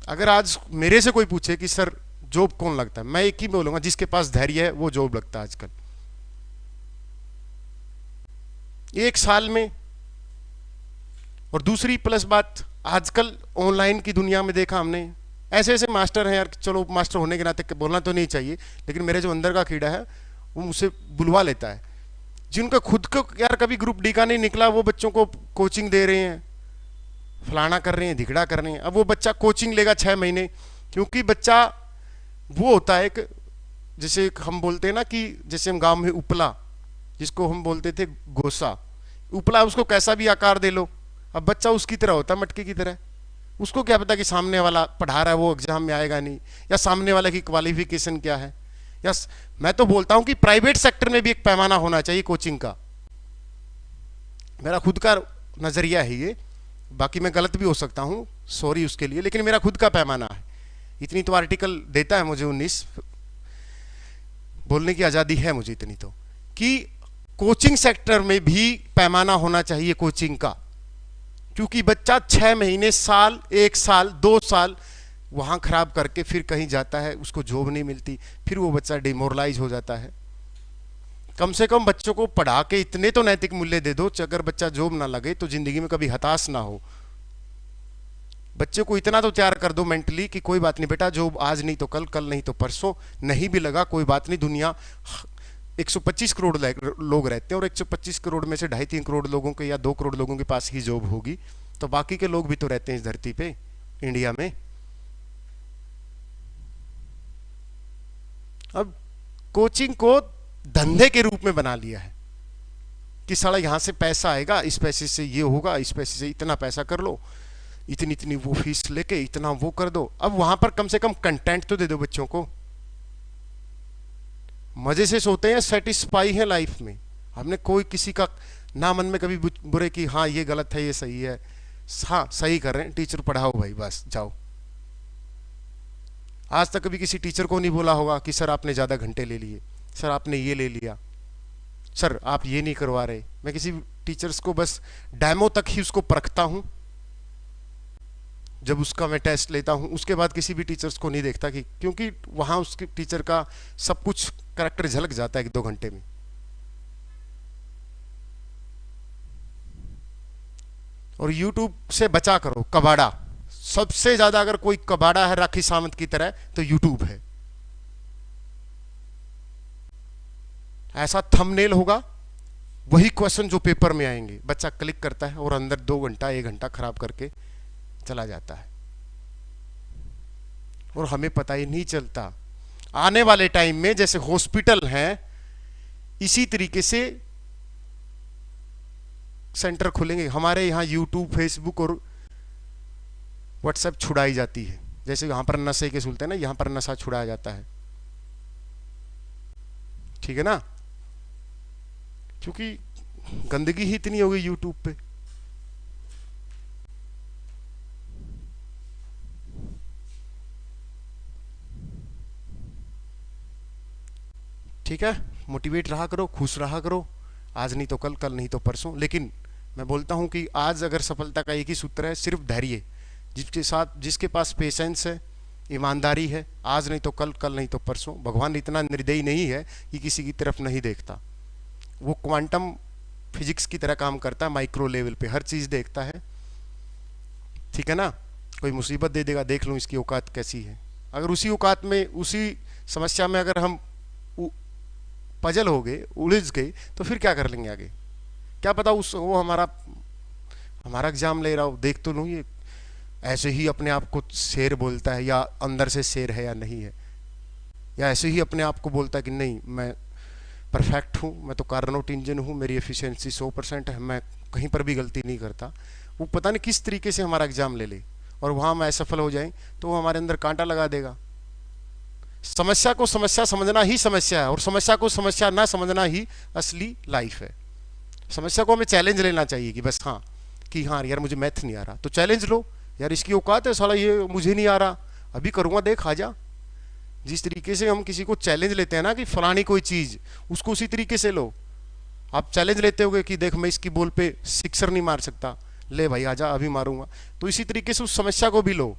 अगर आज मेरे से कोई पूछे कि सर जॉब कौन लगता है, मैं एक ही बोलूंगा, जिसके पास धैर्य है वो जॉब लगता है आजकल। 1 साल में। और दूसरी प्लस बात, आजकल ऑनलाइन की दुनिया में देखा हमने, ऐसे ऐसे मास्टर हैं यार, चलो मास्टर होने के नाते बोलना तो नहीं चाहिए, लेकिन मेरे जो अंदर का कीड़ा है वो मुझसे बुलवा लेता है। जिनका खुद को यार कभी ग्रुप डी का नहीं निकला, वो बच्चों को कोचिंग दे रहे हैं, फलाना कर रहे हैं, धिकड़ा कर रहे हैं। अब वो बच्चा कोचिंग लेगा 6 महीने, क्योंकि बच्चा वो होता है एक, जैसे हम बोलते हैं ना कि जैसे हम गांव में उपला, जिसको हम बोलते थे गोसा, उपला, उसको कैसा भी आकार दे लो, अब बच्चा उसकी तरह होता है, मटके की तरह। उसको क्या पता कि सामने वाला पढ़ा रहा है वो एग्जाम में आएगा नहीं, या सामने वाले की क्वालिफिकेशन क्या है। यस, मैं तो बोलता हूं कि प्राइवेट सेक्टर में भी एक पैमाना होना चाहिए कोचिंग का। मेरा खुद का नजरिया है ये, बाकी मैं गलत भी हो सकता हूं, सॉरी उसके लिए, लेकिन मेरा खुद का पैमाना है। इतनी तो आर्टिकल देता है मुझे 19, बोलने की आजादी है मुझे इतनी तो, कि कोचिंग सेक्टर में भी पैमाना होना चाहिए कोचिंग का। क्योंकि बच्चा 6 महीने, साल, 1 साल, 2 साल वहां खराब करके फिर कहीं जाता है, उसको जॉब नहीं मिलती, फिर वो बच्चा डिमोरलाइज हो जाता है। कम से कम बच्चों को पढ़ा के इतने तो नैतिक मूल्य दे दो, अगर बच्चा जॉब ना लगे तो जिंदगी में कभी हताश ना हो। बच्चे को इतना तो तैयार कर दो मेंटली कि कोई बात नहीं बेटा, जॉब आज नहीं तो कल, कल नहीं तो परसों, नहीं भी लगा कोई बात नहीं, दुनिया 125 करोड़ लोग रहते हैं, और 125 करोड़ में से 2.5-3 करोड़ लोगों के या 2 करोड़ लोगों के पास ही जॉब होगी, तो बाकी के लोग भी तो रहते हैं इस धरती पे, इंडिया में। अब कोचिंग को धंधे के रूप में बना लिया है कि साला यहां से पैसा आएगा, इस पैसे से ये होगा, इस पैसे से इतना पैसा कर लो, इतनी इतनी वो फीस लेके इतना वो कर दो। अब वहां पर कम से कम कंटेंट तो दे दो बच्चों को, मजे से सोते हैं, सेटिस्फाई है लाइफ में। हमने कोई किसी का ना मन में कभी बुरे की हाँ ये गलत है ये सही है, हाँ सही कर रहे हैं, टीचर पढ़ाओ भाई बस जाओ। आज तक कभी किसी टीचर को नहीं बोला होगा कि सर आपने ज्यादा घंटे ले लिए, सर आपने ये ले लिया, सर आप ये नहीं करवा रहे। मैं किसी टीचर्स को बस डेमो तक ही उसको परखता हूं, जब उसका मैं टेस्ट लेता हूं उसके बाद किसी भी टीचर्स को नहीं देखता, कि क्योंकि वहां उसके टीचर का सब कुछ कैरेक्टर झलक जाता है 1-2 घंटे में। और YouTube से बचा करो कबाड़ा, सबसे ज्यादा अगर कोई कबाड़ा है राखी सावंत की तरह तो YouTube है। ऐसा थंबनेल होगा, वही क्वेश्चन जो पेपर में आएंगे, बच्चा क्लिक करता है और अंदर 2 घंटा 1 घंटा खराब करके चला जाता है, और हमें पता ही नहीं चलता। आने वाले टाइम में जैसे हॉस्पिटल हैं, इसी तरीके से सेंटर खुलेंगे। हमारे यहाँ यूट्यूब, फेसबुक और व्हाट्सएप छुड़ाई जाती है, जैसे यहां पर नशे के सुनते हैं ना, यहां पर नशा छुड़ाया जाता है, ठीक है ना। क्योंकि गंदगी ही इतनी हो गई यूट्यूब पे। ठीक है, मोटिवेट रहा करो, खुश रहा करो, आज नहीं तो कल, कल नहीं तो परसों। लेकिन मैं बोलता हूं कि आज अगर सफलता का एक ही सूत्र है, सिर्फ धैर्य। जिसके साथ, जिसके पास पेशेंस है, ईमानदारी है, आज नहीं तो कल, कल नहीं तो परसों। भगवान इतना निर्दयी नहीं है कि किसी की तरफ नहीं देखता। वो क्वांटम फिजिक्स की तरह काम करता है, माइक्रो लेवल पे हर चीज देखता है। ठीक है ना, कोई मुसीबत दे देगा, देख लो इसकी औकात कैसी है। अगर उसी औकात में, उसी समस्या में अगर हम पजल हो गए, उलझ गए, तो फिर क्या कर लेंगे आगे? क्या पता उस वो हमारा हमारा एग्जाम ले रहा हो, देख तो लूँ ये ऐसे ही अपने आप को शेर बोलता है, या अंदर से शेर है या नहीं है, या ऐसे ही अपने आप को बोलता है कि नहीं मैं परफेक्ट हूँ, मैं तो कार्नोट इंजन हूँ, मेरी एफिशिएंसी 100% है, मैं कहीं पर भी गलती नहीं करता। वो पता नहीं किस तरीके से हमारा एग्जाम ले ले, और वहाँ हम असफल हो जाएं तो वो हमारे अंदर कांटा लगा देगा। समस्या को समस्या समझना ही समस्या है, और समस्या को समस्या ना समझना ही असली लाइफ है। समस्या को हमें चैलेंज लेना चाहिए कि बस हाँ, कि हाँ यार मुझे मैथ नहीं आ रहा, तो चैलेंज लो, यार इसकी औकात है साला, ये मुझे नहीं आ रहा, अभी करूँगा, देख आ जा। जिस तरीके से हम किसी को चैलेंज लेते हैं ना कि फलानी कोई चीज़, उसको उसी तरीके से लो। आप चैलेंज लेते होगे कि देख मैं इसकी बॉल पे सिक्सर नहीं मार सकता, ले भाई आजा अभी मारूंगा। तो इसी तरीके से उस समस्या को भी लो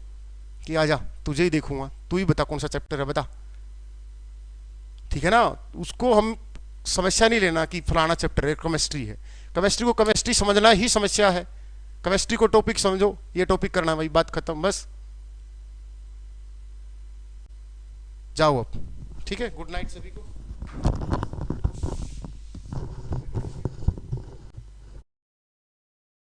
कि आजा तुझे ही देखूंगा, तू ही बता कौन सा चैप्टर है, बता। ठीक है ना, उसको हम समस्या नहीं लेना कि फलाना चैप्टर है, केमिस्ट्री है, केमिस्ट्री को केमिस्ट्री समझना ही समस्या है। केमिस्ट्री को टॉपिक समझो, ये टॉपिक करना भाई, बात खत्म, बस जाओ अब। ठीक है, गुड नाइट सभी को।